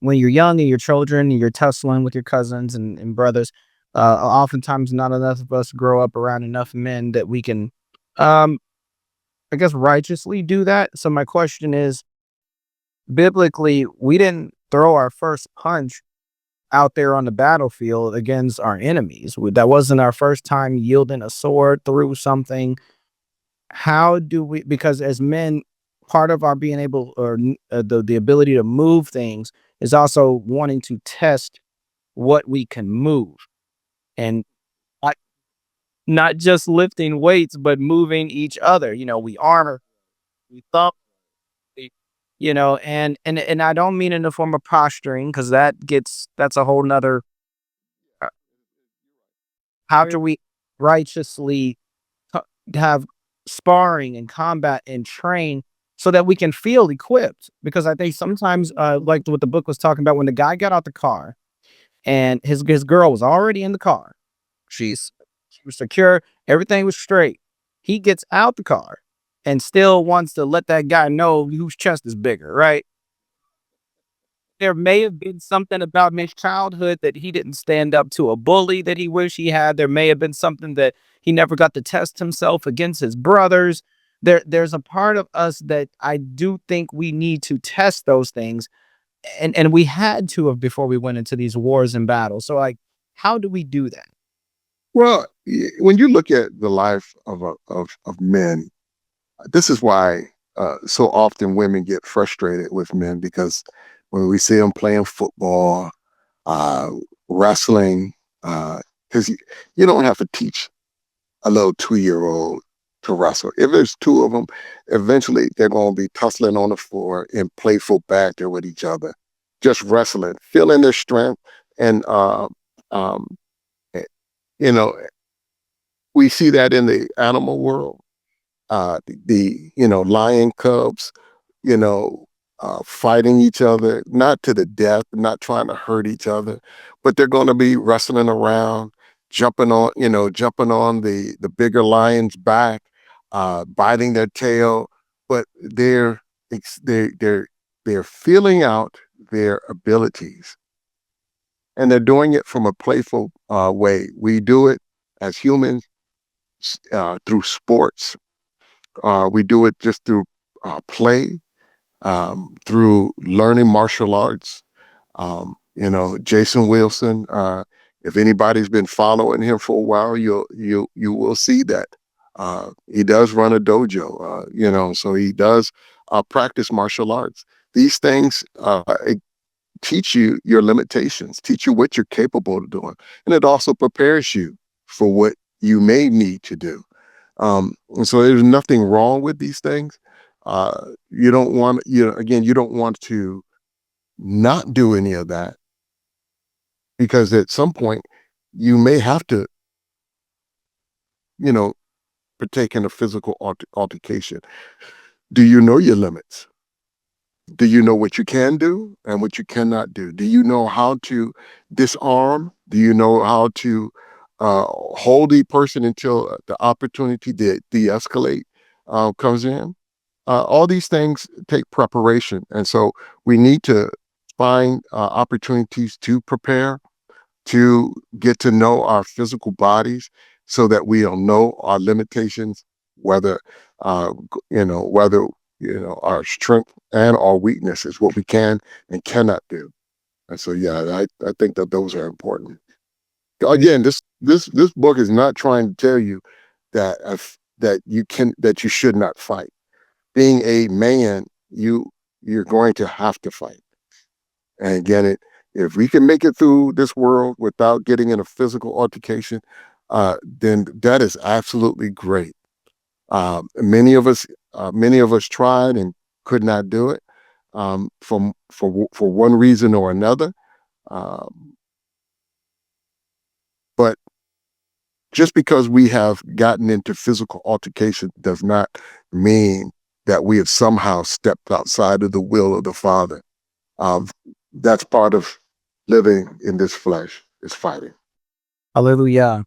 when you're young and your children and you're tussling with your cousins and brothers, oftentimes not enough of us grow up around enough men that we can, um, I guess, righteously do that. So my question is, biblically, we didn't throw our first punch out there on the battlefield against our enemies. That wasn't our first time yielding a sword through something. How do we, because as men, part of our being able, or the ability to move things, is also wanting to test what we can move, and not, not just lifting weights, but moving each other. We armor, we thump, and I don't mean in the form of posturing, because that's a whole nother. uh, How do we righteously uh, have sparring and combat and train so that we can feel equipped? Because I think sometimes, like what the book was talking about, when the guy got out the car and his girl was already in the car, she was secure, everything was straight. He gets out the car and still wants to let that guy know whose chest is bigger, right? There may have been something about his childhood that he didn't stand up to a bully that he wished he had. There may have been something that he never got to test himself against his brothers. There's a part of us that I do think we need to test those things, and we had to have before we went into these wars and battles. So, like, how do we do that? Well, when you look at the life of men, this is why so often women get frustrated with men because when we see them playing football, uh, wrestling, because you don't have to teach a little 2 year old to wrestle. If there's two of them, eventually they're going to be tussling on the floor in playful banter with each other, just wrestling, feeling their strength. And, um, eh, you know, we see that in the animal world. The lion cubs, you know, fighting each other, not to the death, not trying to hurt each other, but they're going to be wrestling around, jumping on the bigger lion's back, biting their tail, but they're feeling out their abilities, and they're doing it from a playful way. We do it as humans through sports. We do it just through play, through learning martial arts. Jason Wilson. If anybody's been following him for a while, you will see that he does run a dojo. So he does practice martial arts. These things teach you your limitations, teach you what you're capable of doing, and it also prepares you for what you may need to do. And so there's nothing wrong with these things. You don't want, again, you don't want to not do any of that because at some point you may have to, you know, partake in a physical altercation. Do you know your limits? Do you know what you can do and what you cannot do? Do you know how to disarm? Do you know how to hold a person until the opportunity to de-escalate comes in? All these things take preparation, and so we need to find opportunities to prepare, to get to know our physical bodies, so that we'll know our limitations, whether whether our strength and our weakness is what we can and cannot do. And so, yeah, I think that those are important. Again, this book is not trying to tell you that that you should not fight. Being a man, you're going to have to fight. And again, if we can make it through this world without getting in a physical altercation, then that is absolutely great. Many of us tried and could not do it for one reason or another. Um, but just because we have gotten into physical altercation does not mean that we have somehow stepped outside of the will of the Father. Um, that's part of living in this flesh is fighting. Hallelujah.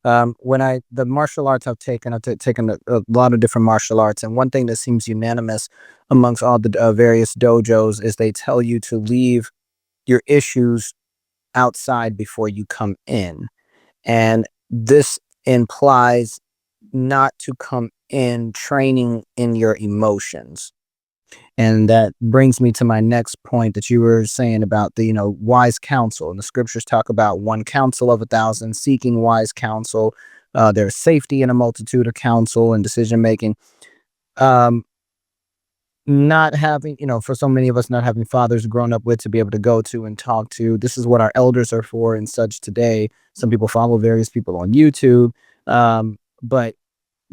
When the martial arts I've taken a lot of different martial arts, and one thing that seems unanimous amongst all the various dojos is they tell you to leave your issues outside before you come in. And this implies not to come in training in your emotions. And that brings me to my next point that you were saying about the, wise counsel. And the scriptures talk about one counsel of a thousand, seeking wise counsel. There's safety in a multitude of counsel and decision making. Um, not having, for so many of us, not having fathers grown up with to be able to go to and talk to. This is what our elders are for and such today. Some people follow various people on YouTube. But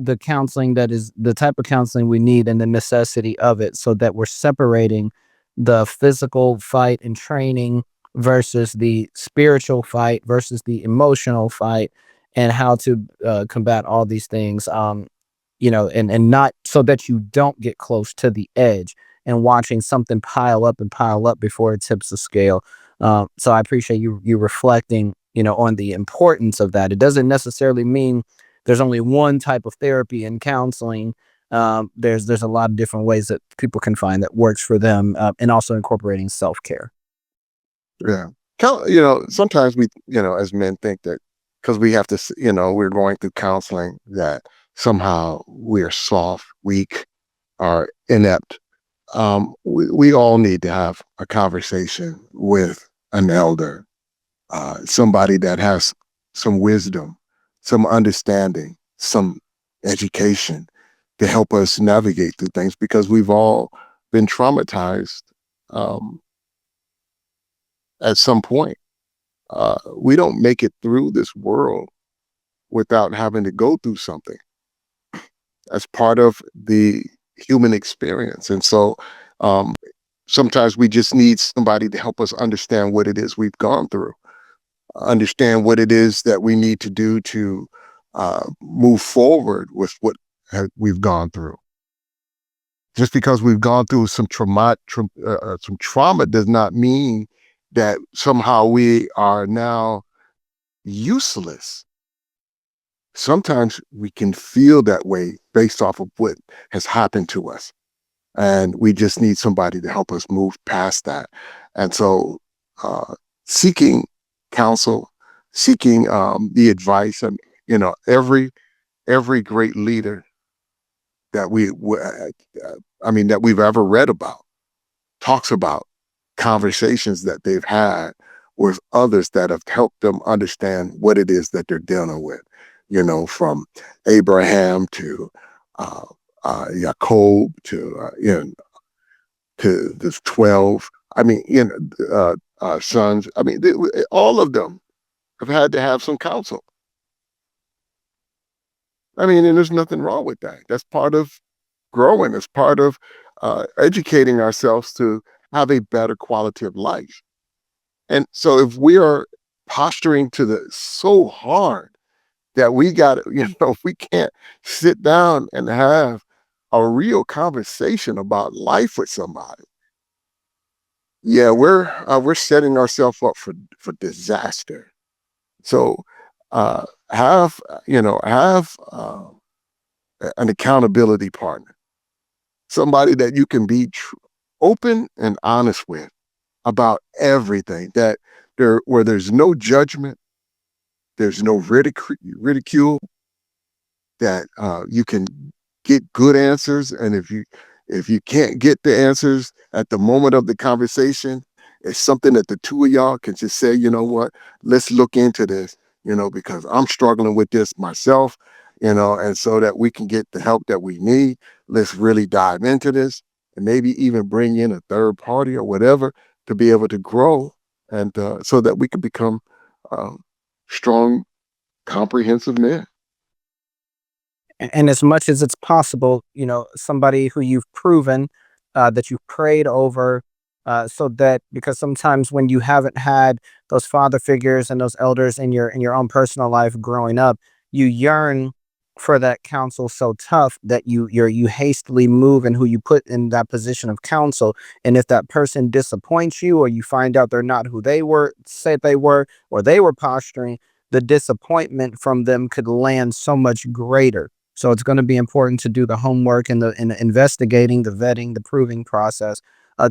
the counseling that is the type of counseling we need and the necessity of it so that we're separating the physical fight and training versus the spiritual fight versus the emotional fight and how to combat all these things and not so that you don't get close to the edge and watching something pile up and pile up before it tips the scale. So I appreciate you reflecting on the importance of that. It doesn't necessarily mean there's only one type of therapy and counseling. There's a lot of different ways that people can find that works for them, and also incorporating self-care. Yeah. Sometimes we, as men think that because we have to, we're going through counseling that somehow we're soft, weak, or inept. We all need to have a conversation with an elder, somebody that has some wisdom, some understanding, some education to help us navigate through things because we've all been traumatized um, at some point. We don't make it through this world without having to go through something as part of the human experience. And so um, sometimes we just need somebody to help us understand what it is we've gone through, understand what it is that we need to do to move forward with what we've gone through. Just because we've gone through some trauma does not mean that somehow we are now useless. Sometimes we can feel that way based off of what has happened to us. And we just need somebody to help us move past that. And so, seeking counsel, seeking the advice, and every great leader that that we've ever read about talks about conversations that they've had with others that have helped them understand what it is that they're dealing with. From Abraham to Jacob to the 12. Sons. All of them have had to have some counsel. And there's nothing wrong with that. That's part of growing. It's part of educating ourselves to have a better quality of life. And so if we are posturing to the so hard that we got, we can't sit down and have a real conversation about life with somebody. Yeah, we're setting ourselves up for disaster. So have an accountability partner, somebody that you can be open and honest with about everything. That where there's no judgment, there's no ridicule. That you can get good answers, and if you can't get the answers at the moment of the conversation, It's something that the two of y'all can just say, you know what, let's look into this, because I'm struggling with this myself, and so that we can get the help that we need. Let's really dive into this and maybe even bring in a third party or whatever to be able to grow and so that we can become um, strong, comprehensive men. And as much as it's possible, somebody who you've proven that you've prayed over, so that because sometimes when you haven't had those father figures and those elders in your own personal life growing up, you yearn for that counsel so tough that you hastily move and who you put in that position of counsel. And if that person disappoints you, or you find out they're not who they were said they were, or they were posturing, the disappointment from them could land so much greater. So it's going to be important to do the homework and the investigating, the vetting, the proving process,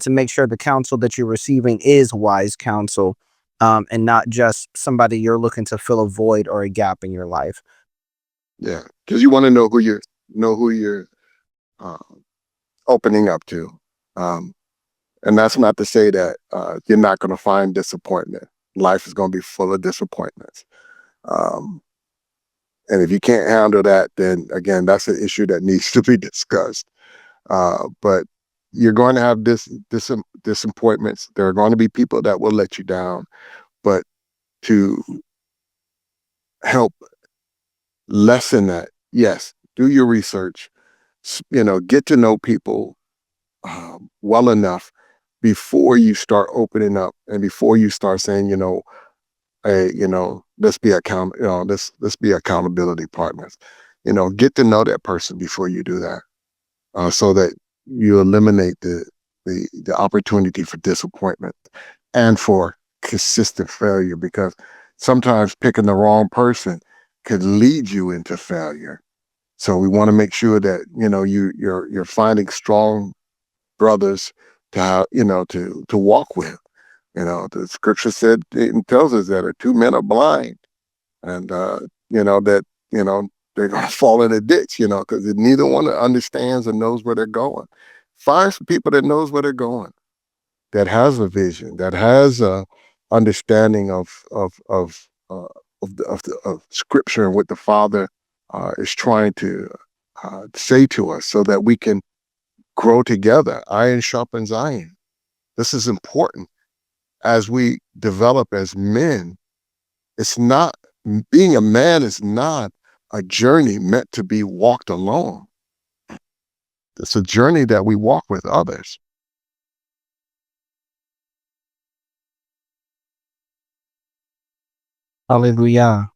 to make sure the counsel that you're receiving is wise counsel, and not just somebody you're looking to fill a void or a gap in your life. Yeah, because you want to know who you're uh, opening up to. Um, and that's not to say that you're not going to find disappointment. Life is going to be full of disappointments. Um, and if you can't handle that, then again, that's an issue that needs to be discussed. But you're going to have disappointments. There are going to be people that will let you down. But to help lessen that, yes, do your research. Get to know people well enough before you start opening up and before you start saying, hey, let's be let's be accountability partners. Get to know that person before you do that, so that you eliminate the opportunity for disappointment and for consistent failure. Because sometimes picking the wrong person could lead you into failure. So we want to make sure that you're finding strong brothers to walk with. The scripture said it tells us that two men are blind, and that they're gonna fall in a ditch, because neither one understands or knows where they're going. Find some people that knows where they're going, that has a vision, that has a understanding of scripture and what the Father is trying to say to us, so that we can grow together. Iron sharpens iron. This is important as we develop as men. It's not Being a man is not a journey meant to be walked alone. It's a journey that we walk with others. Hallelujah.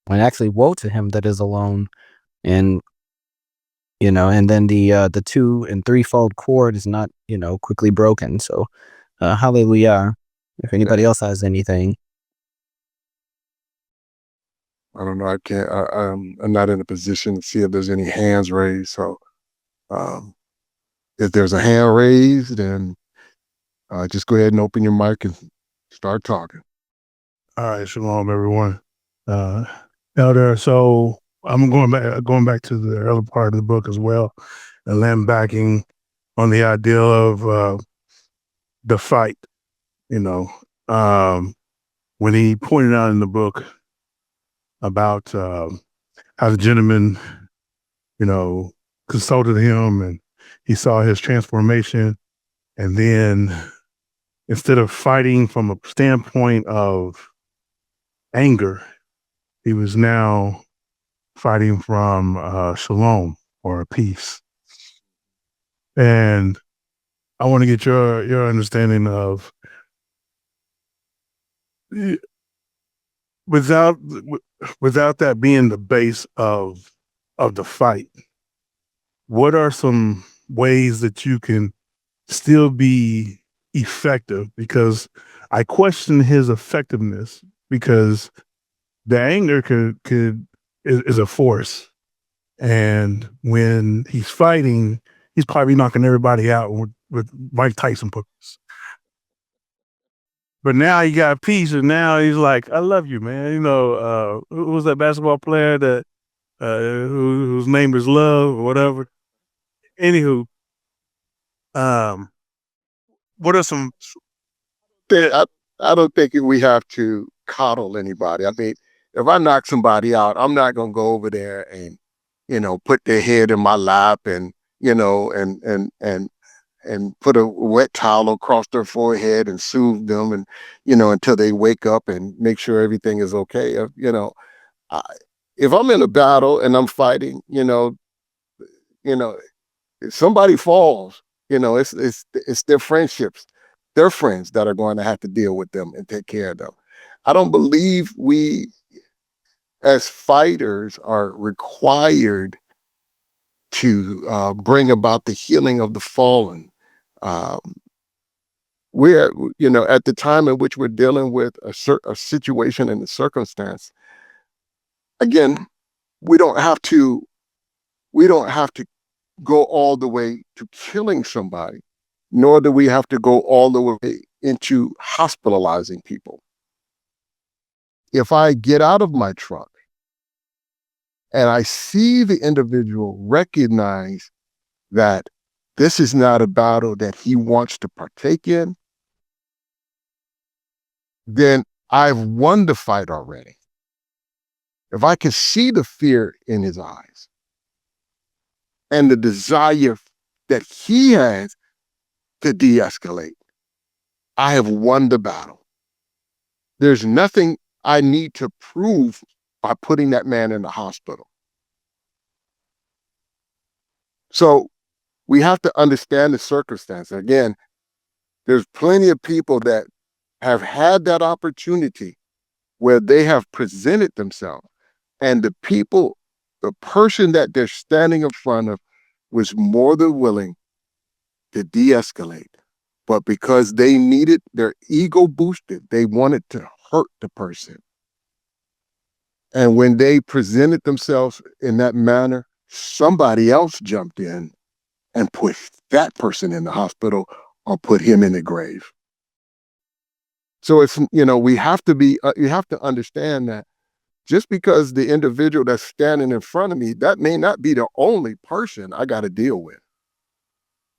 And actually, woe to him that is alone. And and then the two and threefold cord is not quickly broken. So, hallelujah. If Yeah, anybody else has anything. I don't know. I can't. I'm not in a position to see if there's any hands raised. So, um, if there's a hand raised, then just go ahead and open your mic and start talking. All right, shalom, everyone. Uh, Elder, so I'm going back to the early part of the book as well, and then backing on the idea of the fight. You know, um, when he pointed out in the book about how the gentleman, you know, consulted him and he saw his transformation, and then instead of fighting from a standpoint of anger, he was now fighting from shalom or peace. And I want to get your understanding of eh, without without that being the base of the fight. What are some ways that you can still be effective? Because I question his effectiveness, because the anger could is a force. And when he's fighting, he's probably knocking everybody out with Mike Tyson purpose. But now he got peace, and now he's like, "I love you, man." Who was that basketball player that whose name is Love or whatever? Anywho, um, what are some? I, I don't think we have to coddle anybody. I mean, if I knock somebody out, I'm not going to go over there and, put their head in my lap and, and put a wet towel across their forehead and soothe them and, until they wake up and make sure everything is okay. I, if I'm in a battle and I'm fighting, you know, if somebody falls, it's their friendships, their friends that are going to have to deal with them and take care of them. I don't believe we as fighters are required to bring about the healing of the fallen. Um, we're, at the time in which we're dealing with a situation and a circumstance. Again, we don't have to. We don't have to go all the way to killing somebody, nor do we have to go all the way into hospitalizing people. If I get out of my truck and I see the individual recognize that this is not a battle that he wants to partake in, then I've won the fight already. If I can see the fear in his eyes and the desire that he has to de escalate, I have won the battle. There's nothing I need to prove by putting that man in the hospital. So we have to understand the circumstance. Again, there's plenty of people that have had that opportunity where they have presented themselves, and the person that they're standing in front of was more than willing to de escalate. But because they needed their ego boosted, they wanted to hurt the person. And when they presented themselves in that manner, somebody else jumped in and put that person in the hospital or put him in the grave. So it's, we have to you have to understand that just because the individual that's standing in front of me, that may not be the only person I got to deal with.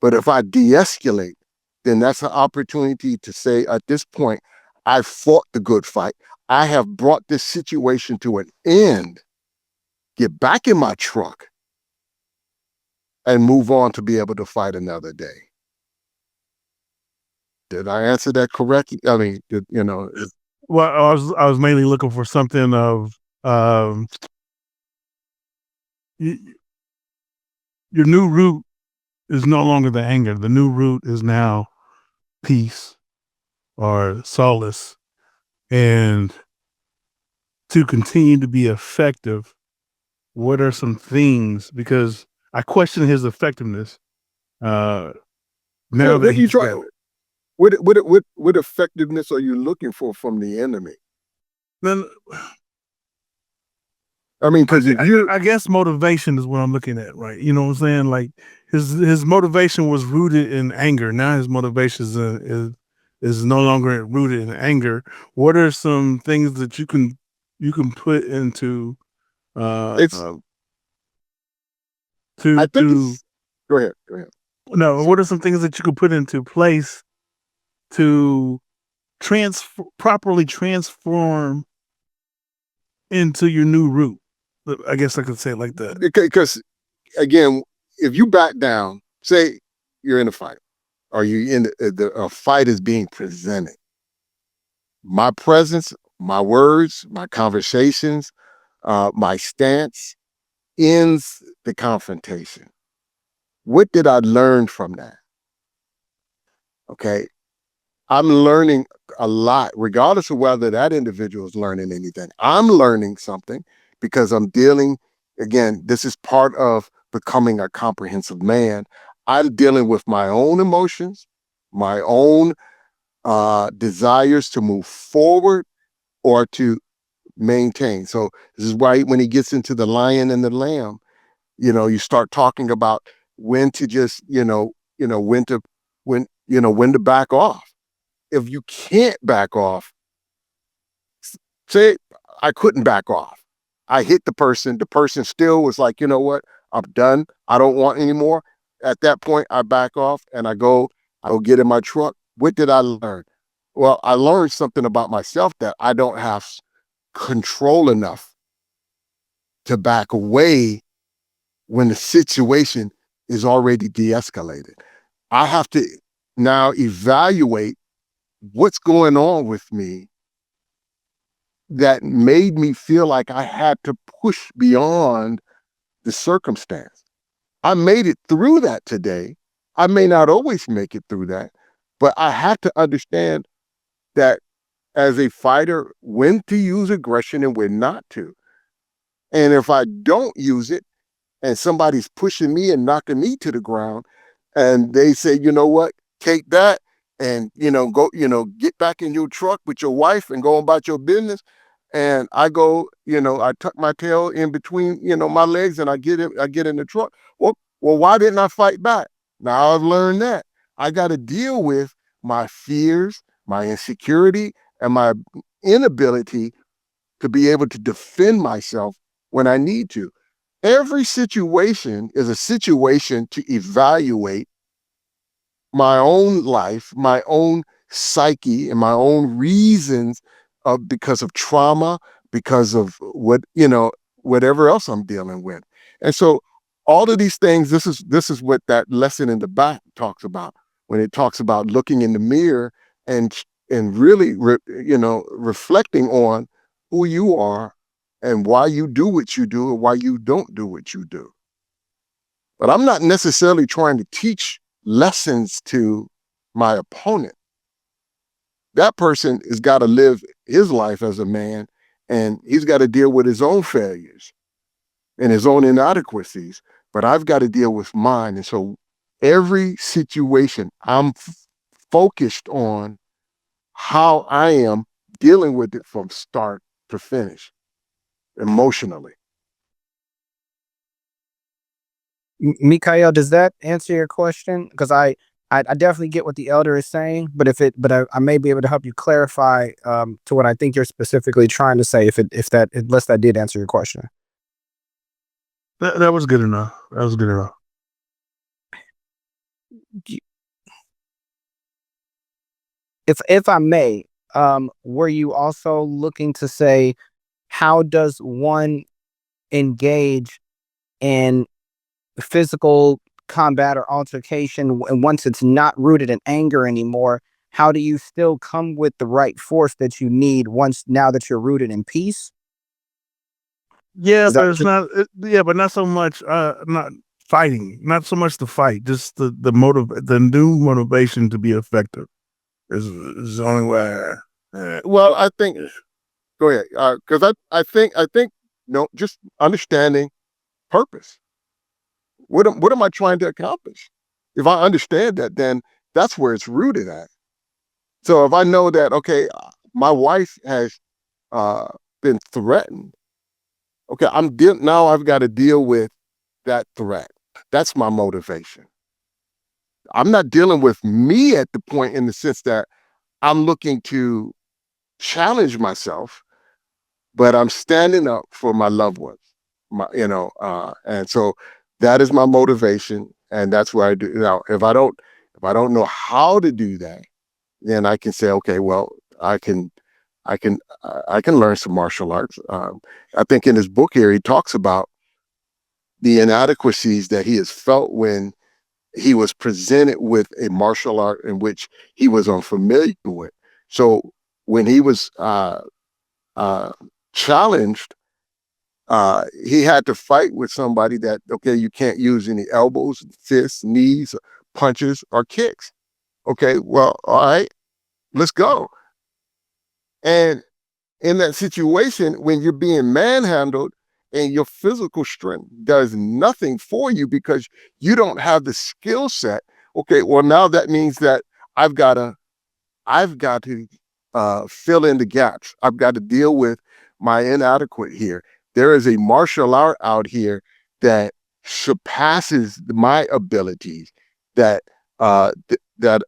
But if I de-escalate, then that's an opportunity to say at this point, I've fought the good fight. I have brought this situation to an end. Get back in my truck and move on to be able to fight another day. Did I answer that correctly? I mean, Well, I was mainly looking for something of y- your new route is no longer the anger. The new route is now peace or solace, and to continue to be effective. What are some things? Because I question his effectiveness. Uh, now that what you he's try? got it. What effectiveness are you looking for from the enemy? Then I mean, because if you, I guess motivation is what I'm looking at, right? You know what I'm saying? Like his motivation was rooted in anger. Now his motivation is no longer rooted in anger. What are some things that you can put into it's, I think to it's, go ahead, go ahead. no? What are some things that you could put into place to properly transform into your new route? I guess I could say it like that. Because again, if you back down, say you're in a fight, or you in a fight is being presented, my presence, my words, my conversations, my stance ends the confrontation. What did I learn from that? Okay. I'm learning a lot, regardless of whether that individual is learning anything. I'm learning something because I'm dealing, again, this is part of becoming a comprehensive man. I'm dealing with my own emotions, my own desires to move forward or to maintain. So this is why when he gets into the lion and the lamb, you start talking about when to just, when to back off. If you can't back off, say I couldn't back off. I hit the person still was like, you know what? I'm done. I don't want any more. At that point, I back off and I go get in my truck What did I learn? Well, I learned something about myself, that I don't have control enough to back away when the situation is already de-escalated. I have to now evaluate what's going on with me that made me feel like I had to push beyond the circumstance. I made it through that today. I may not always make it through that, but I have to understand that as a fighter, when to use aggression and when not to. And if I don't use it, and somebody's pushing me and knocking me to the ground, and they say, you know what, take that, and go, get back in your truck with your wife and go about your business. And I go, I tuck my tail in between, my legs, and I get in the truck. Well, why didn't I fight back? Now I've learned that I got to deal with my fears, my insecurity, and my inability to be able to defend myself when I need to. Every situation is a situation to evaluate my own life, my own psyche, and my own reasons of because of trauma, because of whatever else I'm dealing with. And so all of these things, this is what that lesson in the back talks about, when it talks about looking in the mirror and really reflecting on who you are and why you do what you do and why you don't do what you do. But I'm not necessarily trying to teach lessons to my opponent. That person has got to live his life as a man, and he's got to deal with his own failures and his own inadequacies. But I've got to deal with mine. And so every situation, I'm focused on how I am dealing with it from start to finish emotionally. Mikael, does that answer your question? Because I definitely get what the elder is saying, but I may be able to help you clarify to what I think you're specifically trying to say. Unless that did answer your question. That was good enough. That was good enough. Y- If I may, were you also looking to say, how does one engage in physical combat or altercation, and once it's not rooted in anger anymore, how do you still come with the right force that you need now that you're rooted in peace? Yeah, Is that but what it's not. Yeah, but not so much. Not fighting. Not so much the fight. Just the new motivation to be effective is the only way. Well, I think, go ahead, because I think no, just understanding purpose. What am I trying to accomplish? If I understand that, then that's where it's rooted at. So if I know that, okay, my wife has uh, been threatened, okay, now I've got to deal with that threat. That's my motivation. I'm not dealing with me at the point, in the sense that I'm looking to challenge myself, but I'm standing up for my loved ones. And so that is my motivation, and that's what I do. Now, if I don't know how to do that, then I can say, okay, well, I can learn some martial arts. I think in his book here, he talks about the inadequacies that he has felt when he was presented with a martial art in which he was unfamiliar with. So when he was uh, challenged, he had to fight with somebody that, okay, you can't use any elbows, fists, knees, punches, or kicks. Okay, well, all right, let's go. And in that situation, when you're being manhandled and your physical strength does nothing for you because you don't have the skill set, okay, well, now that means that I've got to I've got to fill in the gaps. I've got to deal with my inadequate here. There is a martial art out here that surpasses my abilities, that that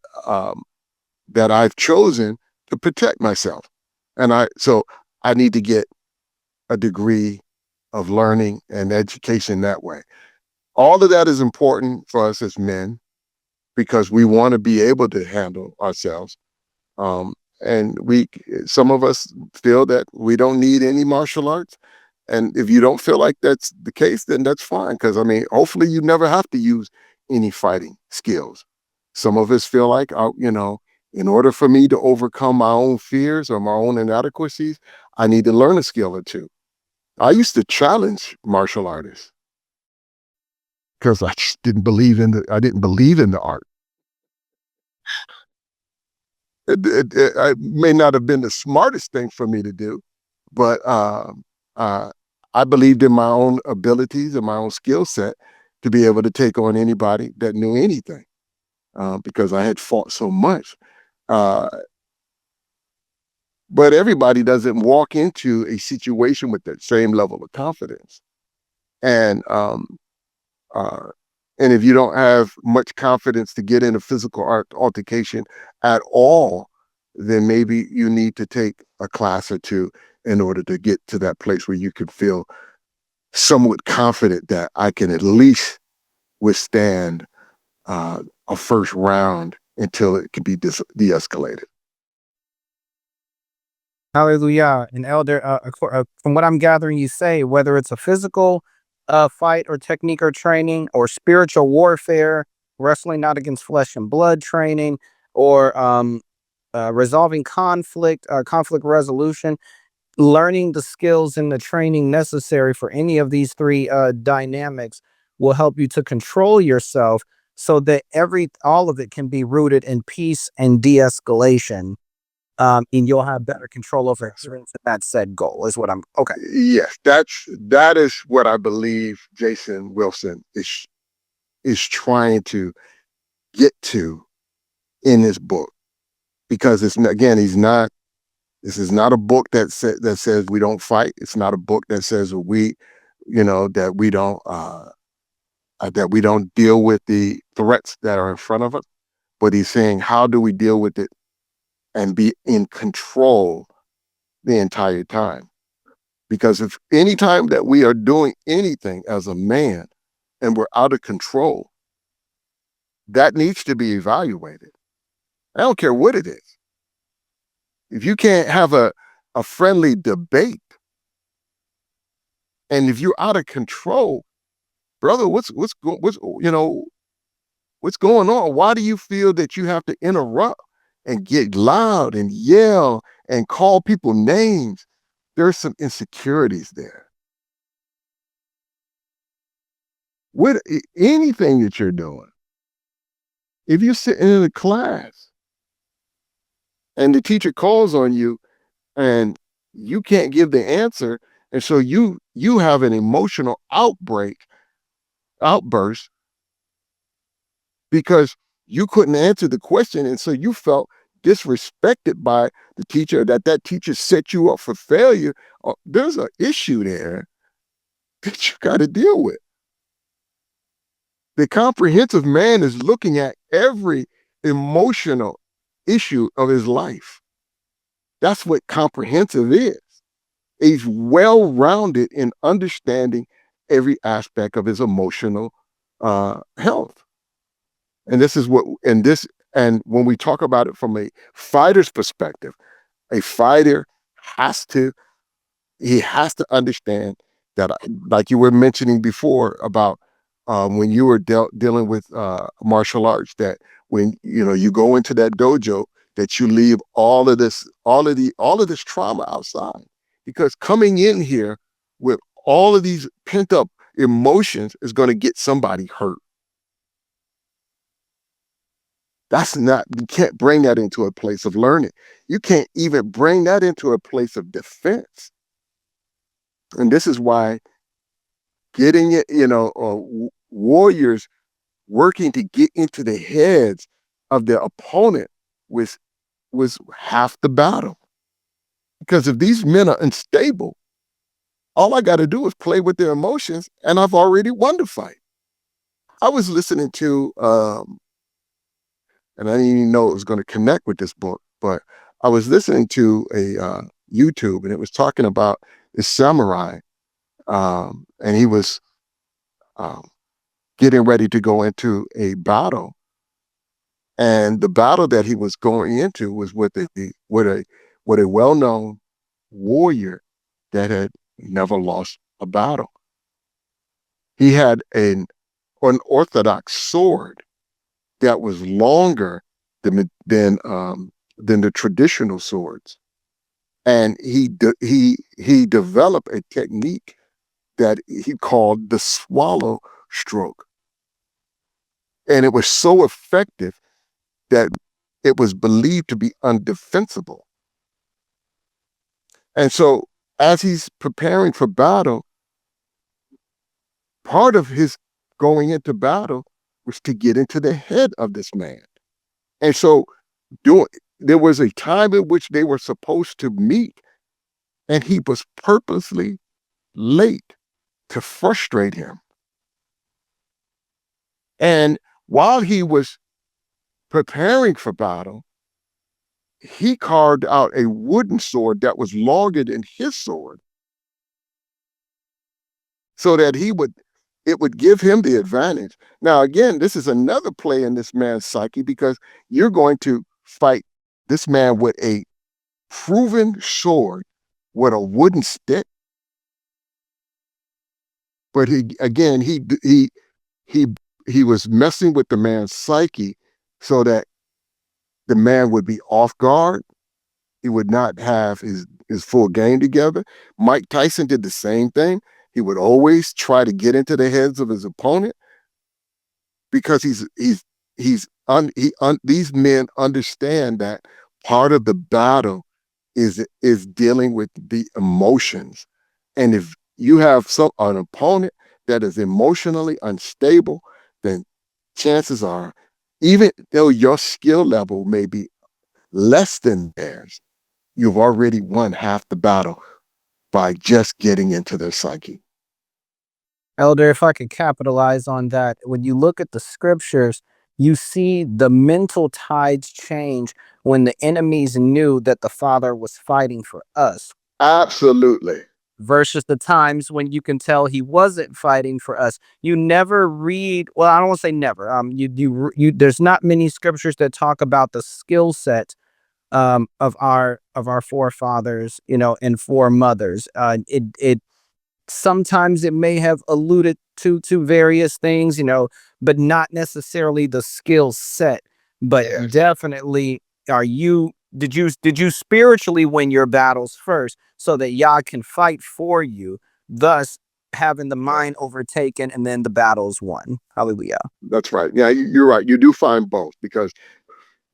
that I've chosen to protect myself, and I need to get a degree of learning and education that way. All of that is important for us as men, because we want to be able to handle ourselves. And some of us feel that we don't need any martial arts. And if you don't feel like that's the case, then that's fine. Because I mean, hopefully you never have to use any fighting skills. Some of us feel like, in order for me to overcome my own fears or my own inadequacies, I need to learn a skill or two. I used to challenge martial artists because I just I didn't believe in the art. It may not have been the smartest thing for me to do, but uh, I believed in my own abilities and my own skill set to be able to take on anybody that knew anything, because I had fought so much. Uh, but everybody doesn't walk into a situation with that same level of confidence. And uh, and if you don't have much confidence to get in a physical altercation at all, then maybe you need to take a class or two in order to get to that place where you can feel somewhat confident that I can at least withstand a first round until it can be de-escalated. Hallelujah. And elder, from what I'm gathering, you say whether it's a physical fight or technique or training, or spiritual warfare, wrestling not against flesh and blood training, or resolving conflict, conflict resolution, learning the skills and the training necessary for any of these three dynamics will help you to control yourself so that all of it can be rooted in peace and de-escalation. And you'll have better control over that said goal is what I'm okay. Yes, that is what I believe Jason Wilson is trying to get to in this book, because he's not. This is not a book that says we don't fight. It's not a book that says that we don't deal with the threats that are in front of us. But he's saying, how do we deal with it and be in control the entire time? Because if any time that we are doing anything as a man and we're out of control, that needs to be evaluated. I don't care what it is. If you can't have a friendly debate, and if you're out of control, brother, what's going on? Why do you feel that you have to interrupt and get loud and yell and call people names? There's some insecurities there. With anything that you're doing, if you're sitting in a class and the teacher calls on you and you can't give the answer, and so you have an emotional outburst because you couldn't answer the question, and so you felt disrespected by the teacher, that teacher set you up for failure. There's an issue there that you got to deal with. The comprehensive man is looking at every emotional issue of his life. That's what comprehensive is. He's well-rounded in understanding every aspect of his emotional health. And this is and when we talk about it from a fighter's perspective, a fighter has to he has to understand that, like you were mentioning before about when you were dealing with martial arts, that when you go into that dojo, that you leave all of this trauma outside, because coming in here with all of these pent up emotions is going to get somebody hurt. You can't bring that into a place of learning. You can't even bring that into a place of defense. And this is why getting it, warriors working to get into the heads of their opponent was half the battle. Because if these men are unstable, all I got to do is play with their emotions, and I've already won the fight. I was listening to, and I didn't even know it was going to connect with this book, but I was listening to a YouTube, and it was talking about this samurai, and he was um, getting ready to go into a battle, And the battle that he was going into was with a well-known warrior that had never lost a battle. He had an unorthodox sword that was longer than the traditional swords, and he developed a technique that he called the swallow stroke, and it was so effective that it was believed to be undefensible. And so, as he's preparing for battle, part of his going into battle was to get into the head of this man. And so, doing there was a time in which they were supposed to meet, and he was purposely late to frustrate him. And while he was preparing for battle, he carved out a wooden sword that was longer than his sword, so that it would give him the advantage. Now, again, this is another play in this man's psyche, because you're going to fight this man with a proven sword with a wooden stick. But he he was messing with the man's psyche so that the man would be off guard. He would not have his full game together. Mike Tyson did the same thing. He would always try to get into the heads of his opponent, because these men understand that part of the battle is dealing with the emotions. And if you have an opponent that is emotionally unstable, then chances are, even though your skill level may be less than theirs, you've already won half the battle by just getting into their psyche. Elder, if I could capitalize on that, when you look at the scriptures, you see the mental tides change when the enemies knew that the Father was fighting for us, Absolutely. versus the times when you can tell he wasn't fighting for us. You never read, well, I don't want to say never. There's not many scriptures that talk about the skill set of our forefathers, and foremothers. It sometimes it may have alluded to various things, but not necessarily the skill set. But Yes. definitely, did you spiritually win your battles first so that Yah can fight for you, thus having the mind overtaken and then the battles won. Hallelujah. That's right. Yeah, you're right. You do find both, because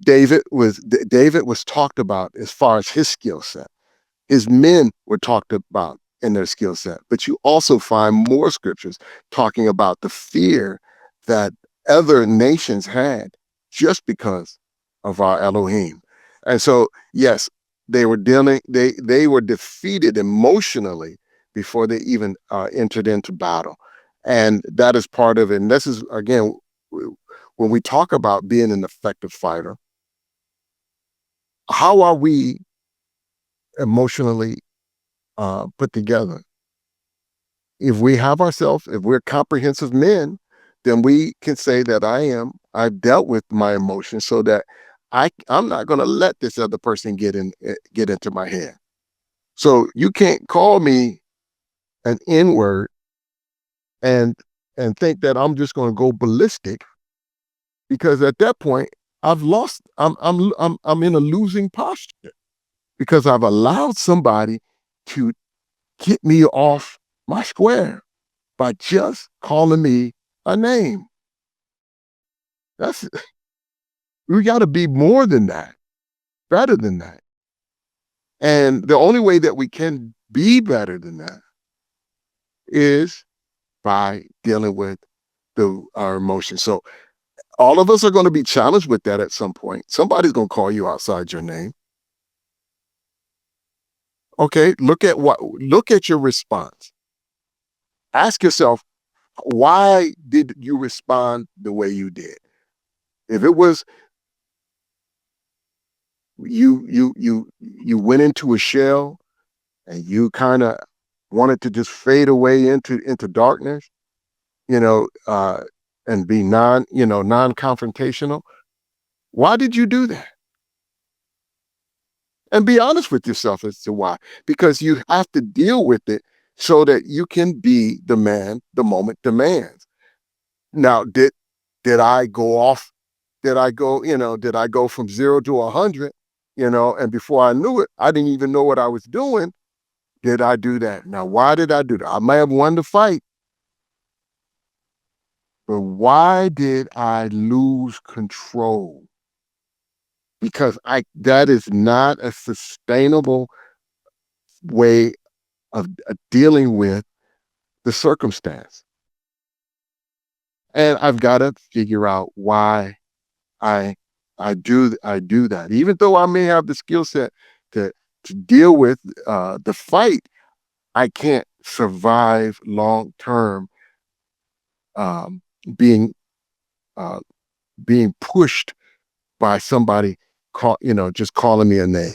David was talked about as far as his skill set. His men were talked about in their skill set, but you also find more scriptures talking about the fear that other nations had just because of our Elohim. And so, yes, they were defeated emotionally before they even entered into battle. And that is part of it. And this is, again, when we talk about being an effective fighter, how are we emotionally put together? If we're comprehensive men, then we can say that I've dealt with my emotions, so that I'm not going to let this other person get into my head. So you can't call me an N word and think that I'm just going to go ballistic, because at that point I've lost. I'm in a losing posture, because I've allowed somebody to get me off my square by just calling me a name. That's We got to be more than that, better than that. And the only way that we can be better than that is by dealing with our emotions. So all of us are going to be challenged with that at some point. Somebody's going to call you outside your name. Okay, look at your response. Ask yourself, why did you respond the way you did? If it was you went into a shell and you kind of wanted to just fade away into darkness, you know, and be non confrontational, Why did you do that? And be honest with yourself as to why. Because you have to deal with it so that you can be the man the moment demands. Now, did I go off? Did I go from 0 to 100? And before I knew it, I didn't even know what I was doing. Did I do that? Now, why did I do that? I may have won the fight, but why did I lose control? Because that is not a sustainable way of dealing with the circumstance. And I've got to figure out why I I do that. Even though I may have the skill set to deal with the fight, I can't survive long term um, being uh, being pushed by somebody just calling me a name,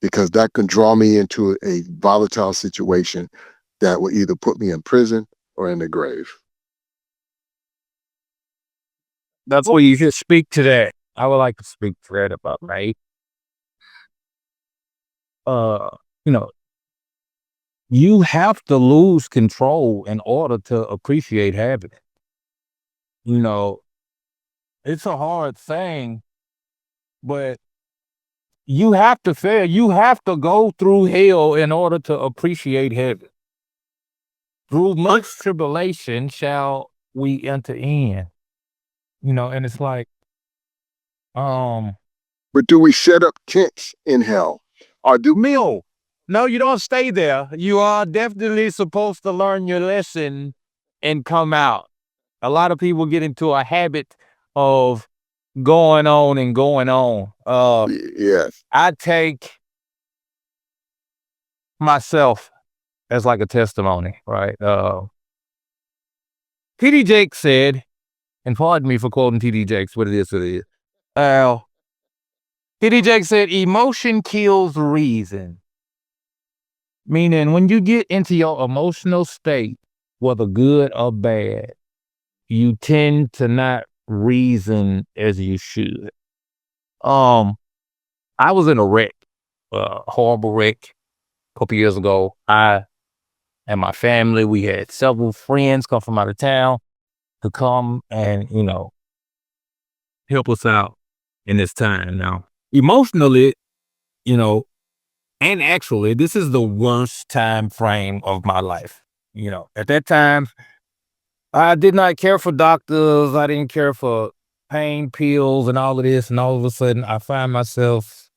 because that can draw me into a volatile situation that will either put me in prison or in the grave. That's what you should speak to that. I would like to speak to that about, right? Uh, you know, you have to lose control in order to appreciate having it. You know, it's a hard thing, but you have to fail. You have to go through hell in order to appreciate heaven. Through much tribulation shall we enter in. And it's like, um, But do we set up tents in hell? Or do Mill. No, you don't stay there. You are definitely supposed to learn your lesson and come out. A lot of people get into a habit of going on and going on. yes. I take myself as like a testimony, right? TD Jakes said, and pardon me for quoting TD Jakes, what it is. TD Jakes said, emotion kills reason. Meaning, when you get into your emotional state, whether good or bad, you tend to not reason as you should. I was in a wreck, a horrible wreck a couple years ago. I and my family, we had several friends come from out of town to come and, help us out in this time. Now, emotionally, you know, and actually, this is the worst time frame of my life. At that time, I did not care for doctors. I didn't care for pain pills and all of this. And all of a sudden, I find myself,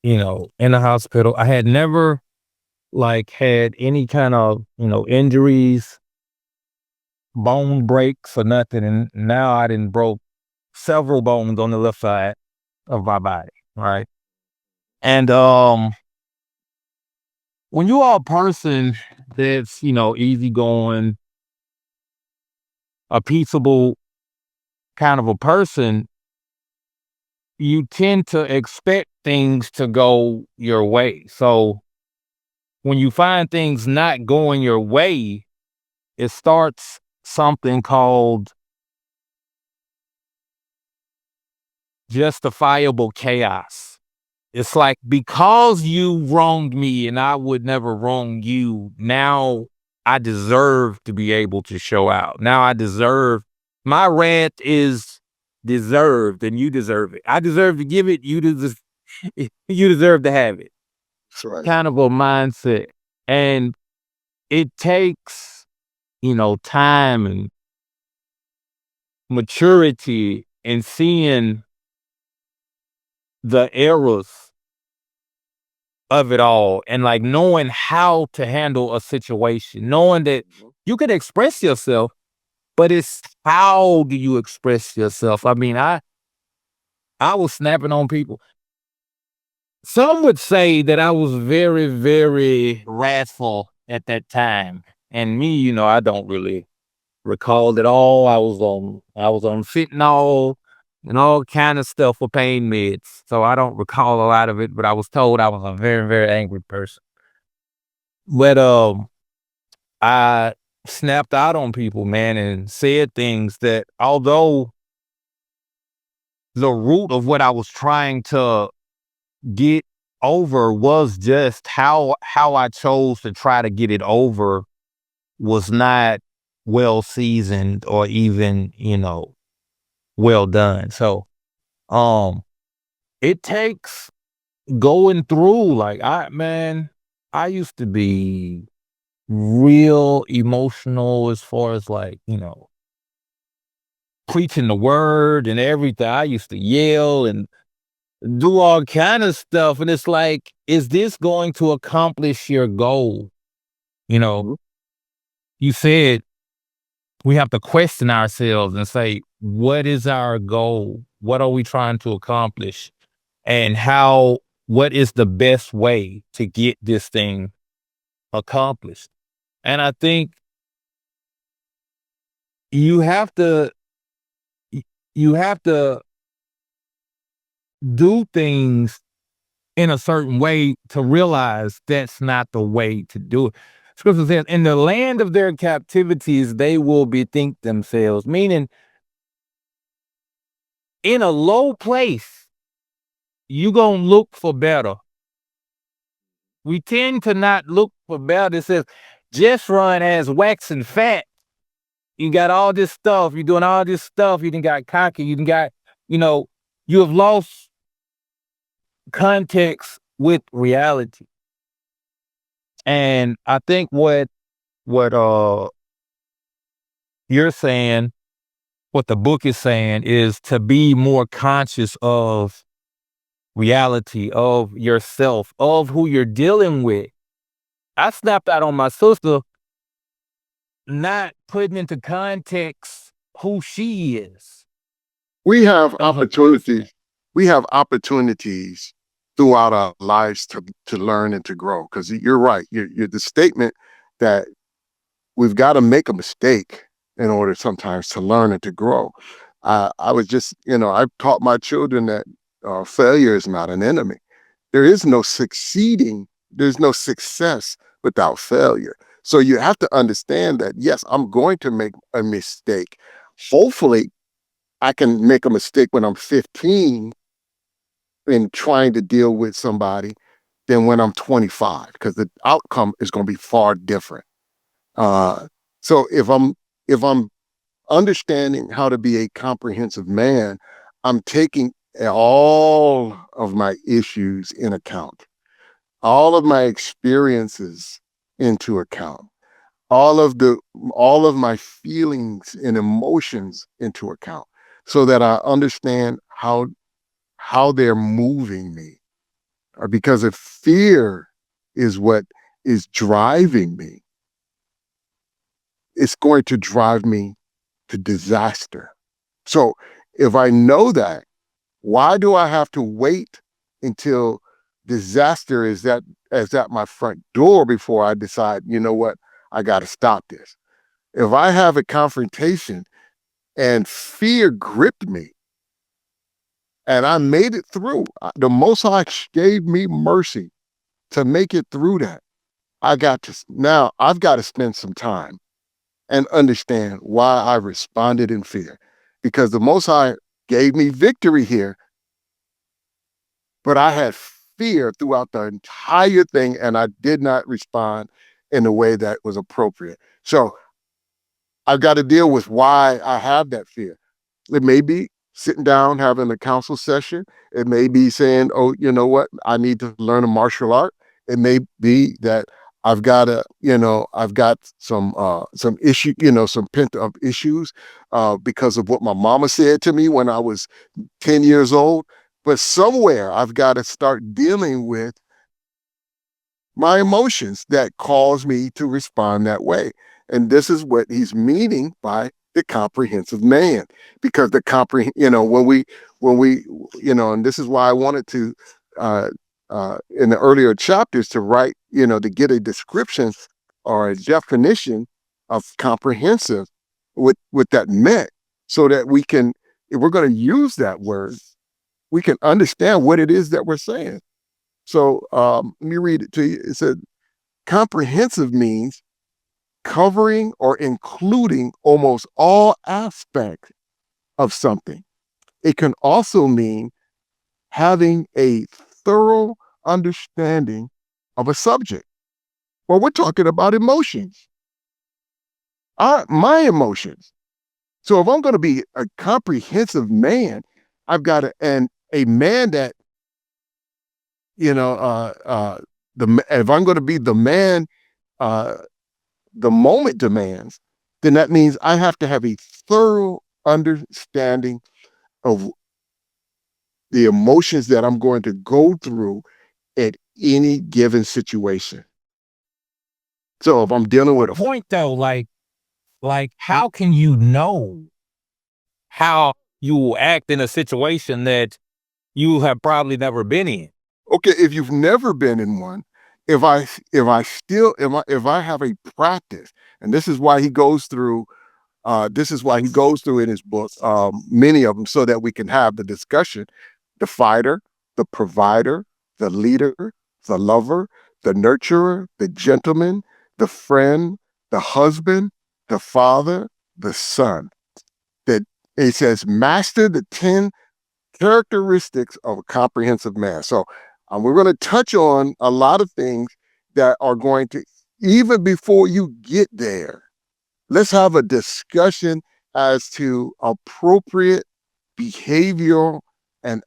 in the hospital. I had never like had any kind of, injuries, bone breaks or nothing. And now I done broke several bones on the left side of my body. Right. And when you are a person that's, easygoing, a peaceable kind of a person, you tend to expect things to go your way. So when you find things not going your way, it starts something called justifiable chaos. It's like, because you wronged me and I would never wrong you, now I deserve to be able to show out. Now my rant is deserved, and you deserve it. I deserve to give it, you deserve to have it. That's right. Kind of a mindset. And it takes, time and maturity and seeing the errors of it all, and like knowing how to handle a situation, knowing that you can express yourself, but it's how do you express yourself? I mean, I was snapping on people. Some would say that I was very, very wrathful at that time. And me, I don't really recall at all. I was on fentanyl and all kind of stuff for pain meds. So I don't recall a lot of it, but I was told I was a very, very angry person. But I snapped out on people, man, and said things that, although the root of what I was trying to get over was just how I chose to try to get it over was not well seasoned or even, well done. So, it takes going through, like, I used to be real emotional as far as, like, preaching the word and everything. I used to yell and do all kind of stuff, and it's like, is this going to accomplish your goal? You know, Mhm. you said we have to question ourselves and say, what is our goal? What are we trying to accomplish? And what is the best way to get this thing accomplished? And I think you have to y- you have to do things in a certain way to realize that's not the way to do it. Scripture says, in the land of their captivities, they will bethink themselves, meaning in a low place, you gonna look for better. We tend to not look for better. It says, just run as waxing fat. You got all this stuff. You're doing all this stuff. You done got cocky. You done got, you know, you have lost context with reality. And I think what you're saying, what the book is saying is to be more conscious of reality, of yourself, of who you're dealing with. I snapped out on my sister, not putting into context who she is. We have Of a opportunities. We have opportunities throughout our lives to learn and to grow. Because you're right. You're the statement that we've got to make a mistake in order sometimes to learn and to grow. I was just, I've taught my children that failure is not an enemy. There is no succeeding, there's no success without failure. So you have to understand that, yes, I'm going to make a mistake. Hopefully, I can make a mistake when I'm 15 in trying to deal with somebody than when I'm 25, because the outcome is going to be far different. Uh, so if I'm understanding how to be a comprehensive man, I'm taking all of my issues in account, all of my experiences into account, all of the all of my feelings and emotions into account, so that I understand how they're moving me. Or because if fear is what is driving me, it's going to drive me to disaster. So if I know that, why do I have to wait until disaster is at my front door before I decide, you know what, I got to stop this? If I have a confrontation and fear gripped me and I made it through, the Most High gave me mercy to make it through that. I've got to spend some time and understand why I responded in fear, because the Most High gave me victory here, but I had fear throughout the entire thing and I did not respond in the way that was appropriate. So I've got to deal with why I have that fear. It may be sitting down, having a council session. It may be saying, oh, you know what? I need to learn a martial art. It may be that I've got some issue, some pent up issues because of what my mama said to me when I was 10 years old. But somewhere I've got to start dealing with my emotions that cause me to respond that way. And this is what he's meaning by the comprehensive man, because when we, and this is why I wanted to, uh, in the earlier chapters to write, to get a description or a definition of comprehensive, what that meant, so that we can, if we're going to use that word, we can understand what it is that we're saying. So let me read it to you. It said, comprehensive means covering or including almost all aspects of something. It can also mean having a thorough understanding of a subject. Well, we're talking about emotions, my emotions. So if I'm going to be a comprehensive man, I've got to, and a man that, you know, if I'm going to be the man, uh, the moment demands, then that means I have to have a thorough understanding of the emotions that I'm going to go through at any given situation. So if I'm dealing with a Point though, like how can you know how you will act in a situation that you have probably never been in? okay, if you've never been in one, if I have a practice, and this is why he goes through in his book, many of them, so that we can have the discussion: the fighter, the provider, the leader, the lover, the nurturer, the gentleman, the friend, the husband, the father, the son. That he says, master the 10 characteristics of a comprehensive man. So we're going to touch on a lot of things that are going to, even before you get there, let's have a discussion as to appropriate behavioral and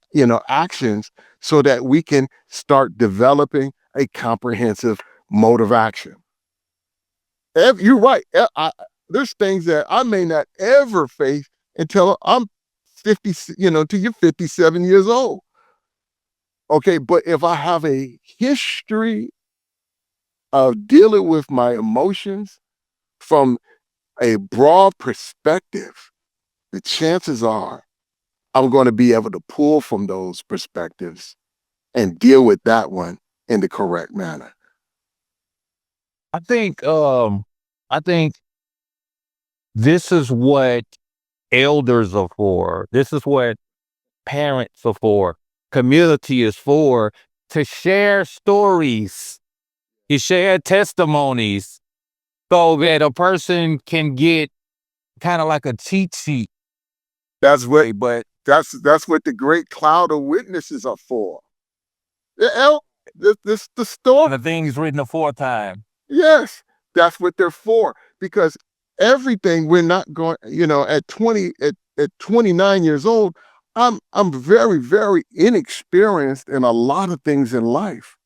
actions so that we can start developing a comprehensive mode of action. You're right. There's things that I may not ever face until I'm 50, till you're 57 years old. Okay, but if I have a history of dealing with my emotions from a broad perspective, the chances are I'm going to be able to pull from those perspectives and deal with that one in the correct manner. I think this is what elders are for. This is what parents are for. Community is for, to share stories, to share testimonies so that a person can get kind of like a cheat sheet. That's what But that's what the great cloud of witnesses are for. The story. the things written aforetime. Yes, that's what they're for. Because everything we're not going, at 29 years old, I'm very, very inexperienced in a lot of things in life.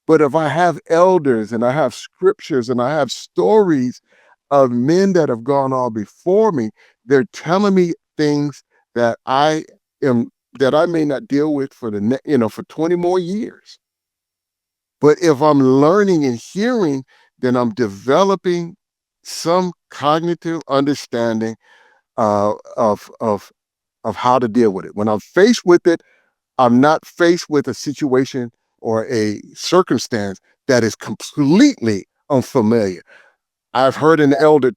But if I have elders and I have scriptures and I have stories of men that have gone on before me, they're telling me things that that I may not deal with for for 20 more years. But if I'm learning and hearing, then I'm developing some cognitive understanding of how to deal with it. When I'm faced with it, I'm not faced with a situation or a circumstance that is completely unfamiliar. I've heard an elder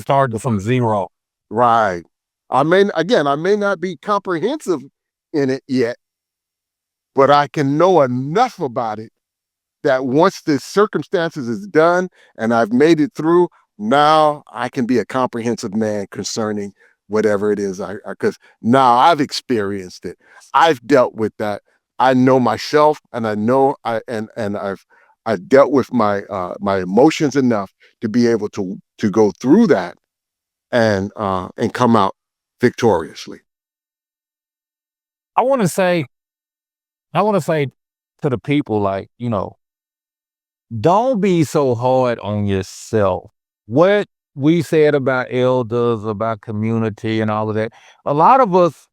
Started from zero. right. I may not be comprehensive in it yet, but I can know enough about it that once the circumstances is done and I've made it through, now I can be a comprehensive man concerning whatever it is. Because now I've experienced it. I've dealt with that. I know myself, and I know I've dealt with my emotions enough to be able to go through that and come out victoriously. I want to say, I want to say to the people, like, don't be so hard on yourself. What we said about elders, about community and all of that, a lot of us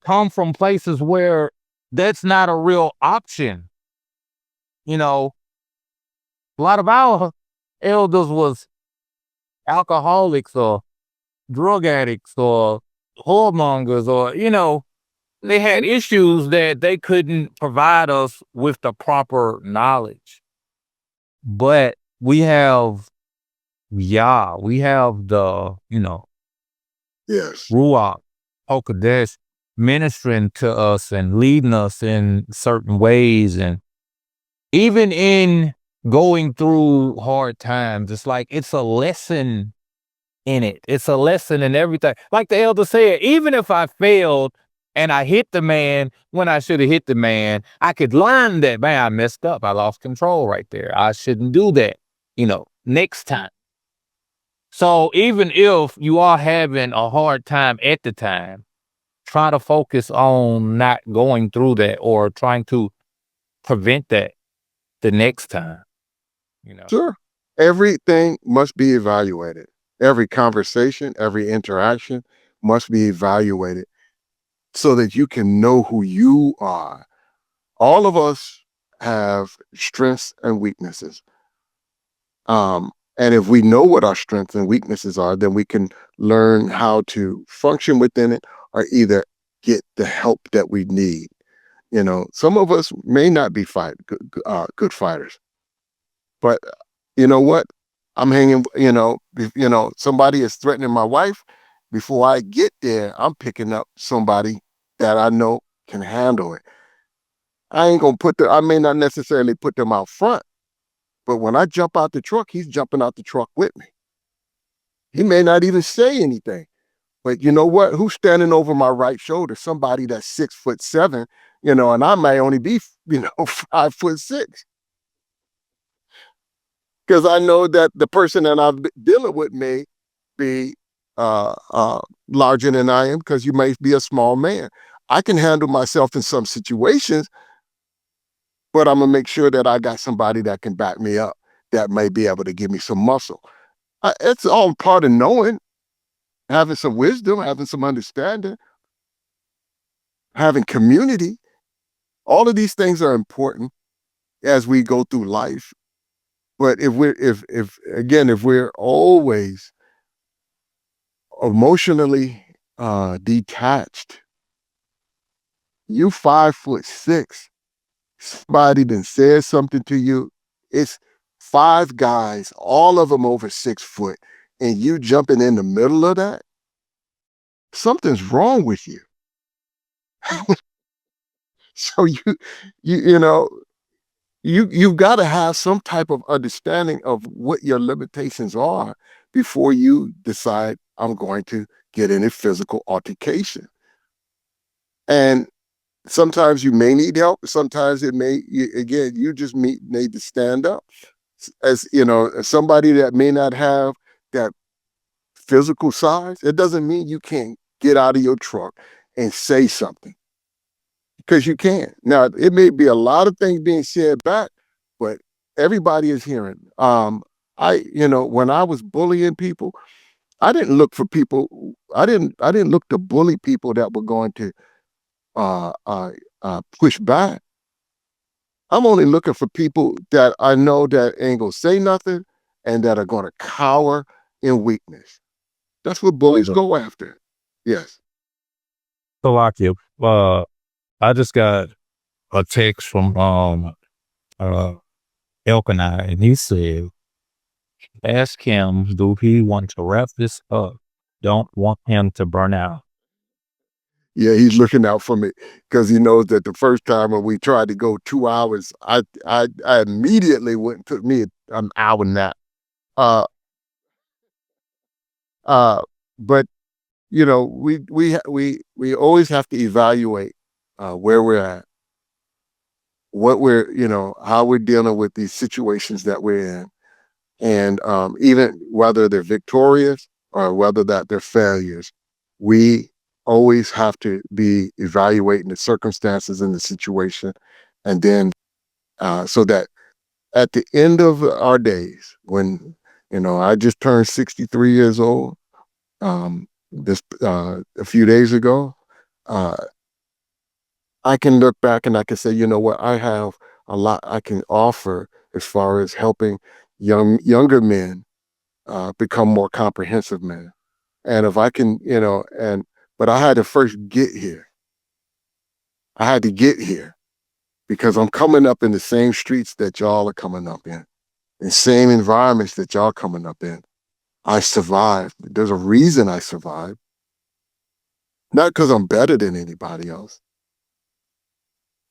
come from places where that's not a real option. You know, a lot of our elders was alcoholics or drug addicts or whoremongers, or, they had issues that they couldn't provide us with the proper knowledge. But we have we have the, Yes. Ruach, Hokadesh ministering to us and leading us in certain ways. And even in going through hard times, it's like it's a lesson in it. It's a lesson in everything. Like the elder said, even if I failed and I hit the man when I should have hit the man, I could learn that, man, I messed up. I lost control right there. I shouldn't do that, next time. So even if you are having a hard time at the time, try to focus on not going through that or trying to prevent that the next time. Sure. Everything must be evaluated. Every conversation, every interaction must be evaluated so that you can know who you are. All of us have strengths and weaknesses. And if we know what our strengths and weaknesses are, then we can learn how to function within it or either get the help that we need. Some of us may not be good fighters, but you know what? I'm hanging, if somebody is threatening my wife, before I get there, I'm picking up somebody that I know can handle it. I may not necessarily put them out front, but when I jump out the truck, he's jumping out the truck with me. He may not even say anything, but you know what? Who's standing over my right shoulder? Somebody that's 6'7", and I may only be, 5'6". Because I know that the person that I'm dealing with may be larger than I am because you may be a small man. I can handle myself in some situations, but I'm going to make sure that I got somebody that can back me up, that may be able to give me some muscle. It's all part of knowing, having some wisdom, having some understanding, having community. All of these things are important as we go through life. But if we're always emotionally detached, you 5'6", somebody then says something to you, it's 5 guys, all of them over 6 foot, and you jumping in the middle of that, something's wrong with you. So you've got to have some type of understanding of what your limitations are before you decide I'm going to get in a physical altercation. And sometimes you may need help. Sometimes you just need to stand up. As somebody that may not have that physical size, it doesn't mean you can't get out of your truck and say something, because you can. Now, it may be a lot of things being said back, but everybody is hearing. When I was bullying people, I didn't look for people. I didn't look to bully people that were going to uh, uh, push back. I'm only looking for people that I know that ain't gonna say nothing and that are gonna cower in weakness. That's what bullies go after. Yes. So like you, I just got a text from uh Elkanah, and he said, ask him, do he want to wrap this up? Don't want him to burn out. Yeah, he's looking out for me because he knows that the first time when we tried to go 2 hours, I immediately went and took me an hour nap. Uh, uh, but we always have to evaluate where we're at, what we're, how we're dealing with these situations that we're in, and even whether they're victorious or whether that they're failures, we always have to be evaluating the circumstances and the situation, and then so that at the end of our days, when I just turned 63 years old, this a few days ago, uh, I can look back and I can say, you know what, I have a lot I can offer as far as helping younger men become more comprehensive men. And if I can, but I had to first get here. I had to get here because I'm coming up in the same streets that y'all are coming up in, the same environments that y'all coming up in. I survived. There's a reason I survived, not because I'm better than anybody else.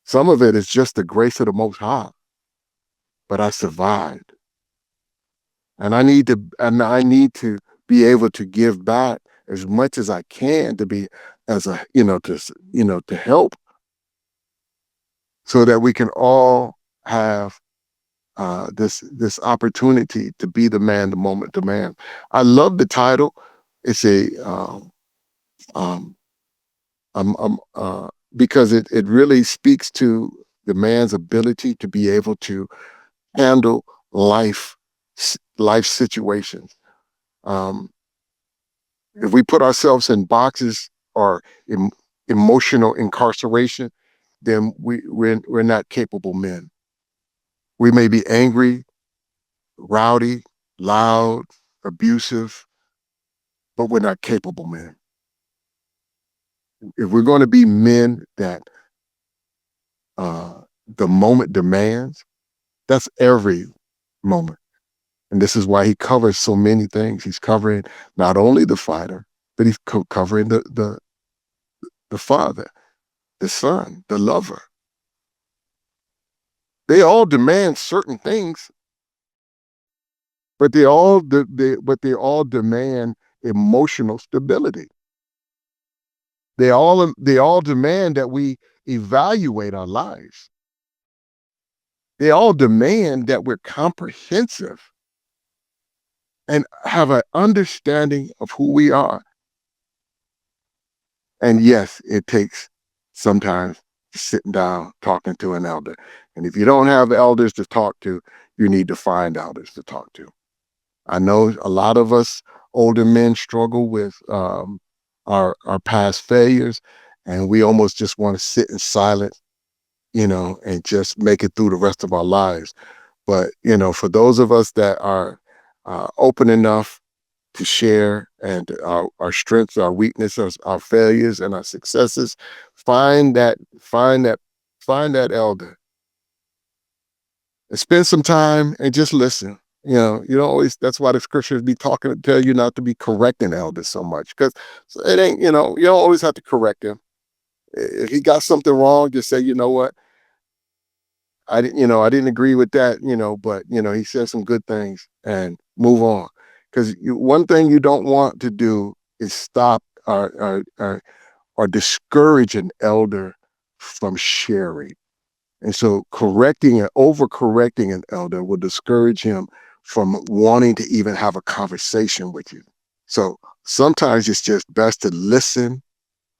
Some of it is just the grace of the Most High, but I survived. And I need to be able to give back as much as I can to be as a, to help so that we can all have this opportunity to be the man, the moment, the man. I love the title. It's a um, because it really speaks to the man's ability to be able to handle life situations. Um, if we put ourselves in boxes or emotional incarceration, then we're not capable men. We may be angry, rowdy, loud, abusive, but we're not capable men. If we're going to be men that the moment demands, that's every moment. And this is why he covers so many things. He's covering not only the fighter, but he's covering the father, the son, the lover. They all demand certain things, but they all demand emotional stability. They all demand that we evaluate our lives. They all demand that we're comprehensive and have an understanding of who we are. And yes, it takes sometimes sitting down, talking to an elder. And if you don't have elders to talk to, you need to find elders to talk to. I know a lot of us older men struggle with our past failures, and we almost just want to sit in silence, and just make it through the rest of our lives. But for those of us that are open enough to share and our strengths, our weaknesses, our failures, and our successes, find that elder and spend some time and just listen. You don't always. That's why the scriptures be tell you not to be correcting elders so much, because it ain't. You don't always have to correct him. If he got something wrong, just say, you know what, I didn't agree with that. But he said some good things, and move on. Because one thing you don't want to do is stop or discourage an elder from sharing. And so correcting and overcorrecting an elder will discourage him from wanting to even have a conversation with you. So sometimes it's just best to listen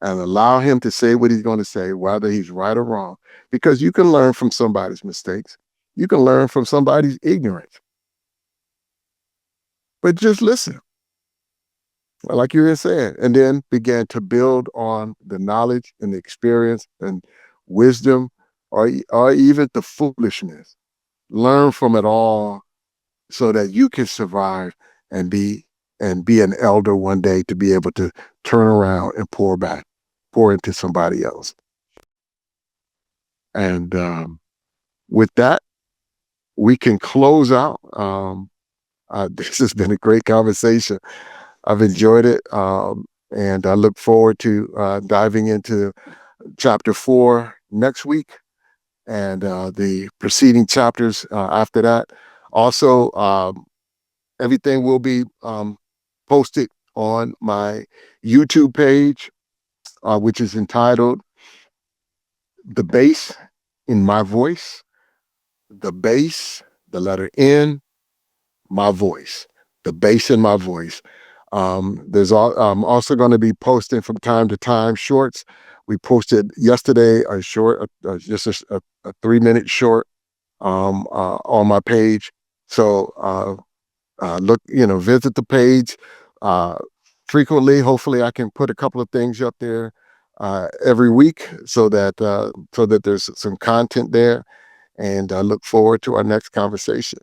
and allow him to say what he's going to say, whether he's right or wrong, because you can learn from somebody's mistakes. You can learn from somebody's ignorance, but just listen, like you were saying, and then begin to build on the knowledge and the experience and wisdom, or even the foolishness. Learn from it all so that you can survive and be an elder one day, to be able to turn around and pour into somebody else. And with that, we can close out. This has been a great conversation. I've enjoyed it, and I look forward to diving into chapter 4 next week, and the preceding chapters after that. Also, everything will be posted on my YouTube page, which is entitled "The Bass in My Voice." The bass, the letter N, my voice. The bass in my voice. I'm also going to be posting from time to time shorts. We posted yesterday a short, just a 3-minute short on my page. So visit the page uh, frequently. Hopefully, I can put a couple of things up there every week, so that there's some content there. And I look forward to our next conversation.